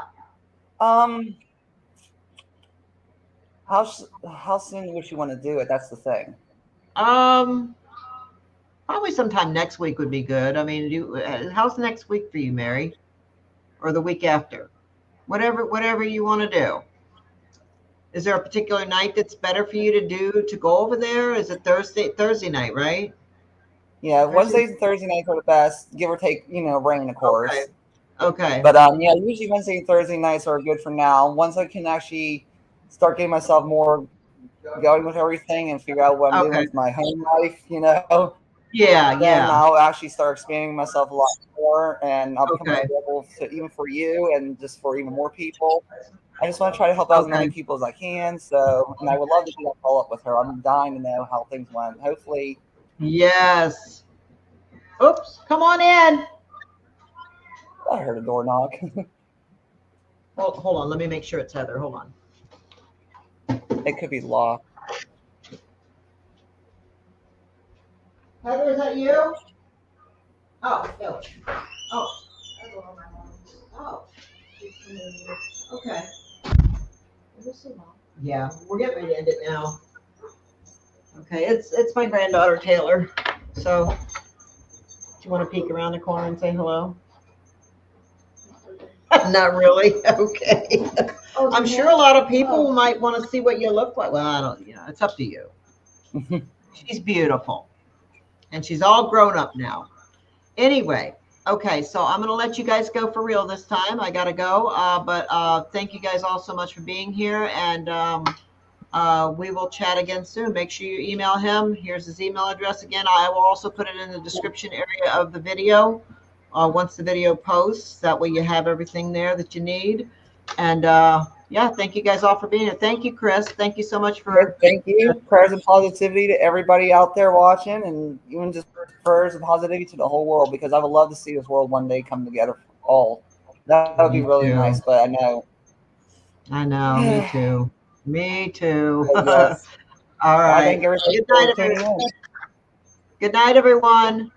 um, how soon would you want to do it? That's the thing. Um, Probably sometime next week would be good. I mean, how's next week for you, Mary, or the week after? Whatever you want to do. Is there a particular night that's better for you to go over there? Is it Thursday night, right? Yeah, Thursday. Wednesdays and Thursday nights are the best, give or take. Rain, of Okay. course. Okay. But yeah, usually Wednesday and Thursday nights are good for now. Once I can actually start getting myself more going with everything and figure out what I'm doing Okay. with my home life, you know, Yeah, then yeah. I'll actually start expanding myself a lot more, and I'll become Okay. available to even for you and just for even more people. I just want to try to help out as many Okay. people as I can. So, and I would love to do that follow up with her. I'm dying to know how things went. Hopefully, Yes. Oops. Come on in. I heard a door knock. Hold on. Let me make sure it's Heather. Hold on. It could be locked. Heather, is that you? Oh, no. Oh. Oh. Okay. Yeah, we're getting ready to end it now. Okay, it's my granddaughter Taylor. So, do you want to peek around the corner and say hello? Not really. Okay. I'm sure a lot of people might want to see what you look like. Well, I don't. It's up to you. She's beautiful, and she's all grown up now. Anyway, okay, so I'm gonna let you guys go for real this time. I gotta go. But thank you guys all so much for being here, and we will chat again soon. Make sure you email him. Here's his email address again. I will also put it in the description area of the video once the video posts. That way you have everything there that you need. And yeah, thank you guys all for being here. Thank you, Kris. Thank you so much Yes, for. thank you. Prayers and positivity to everybody out there watching, and even just prayers and positivity to the whole world, because I would love to see this world one day come together all. That would be Me really nice, too. but I know. I know. Me too. Me too. Yes. All I right. thank everybody Good night, for tuning in. Good night, everyone.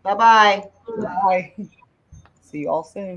Bye bye. Bye. See you all soon.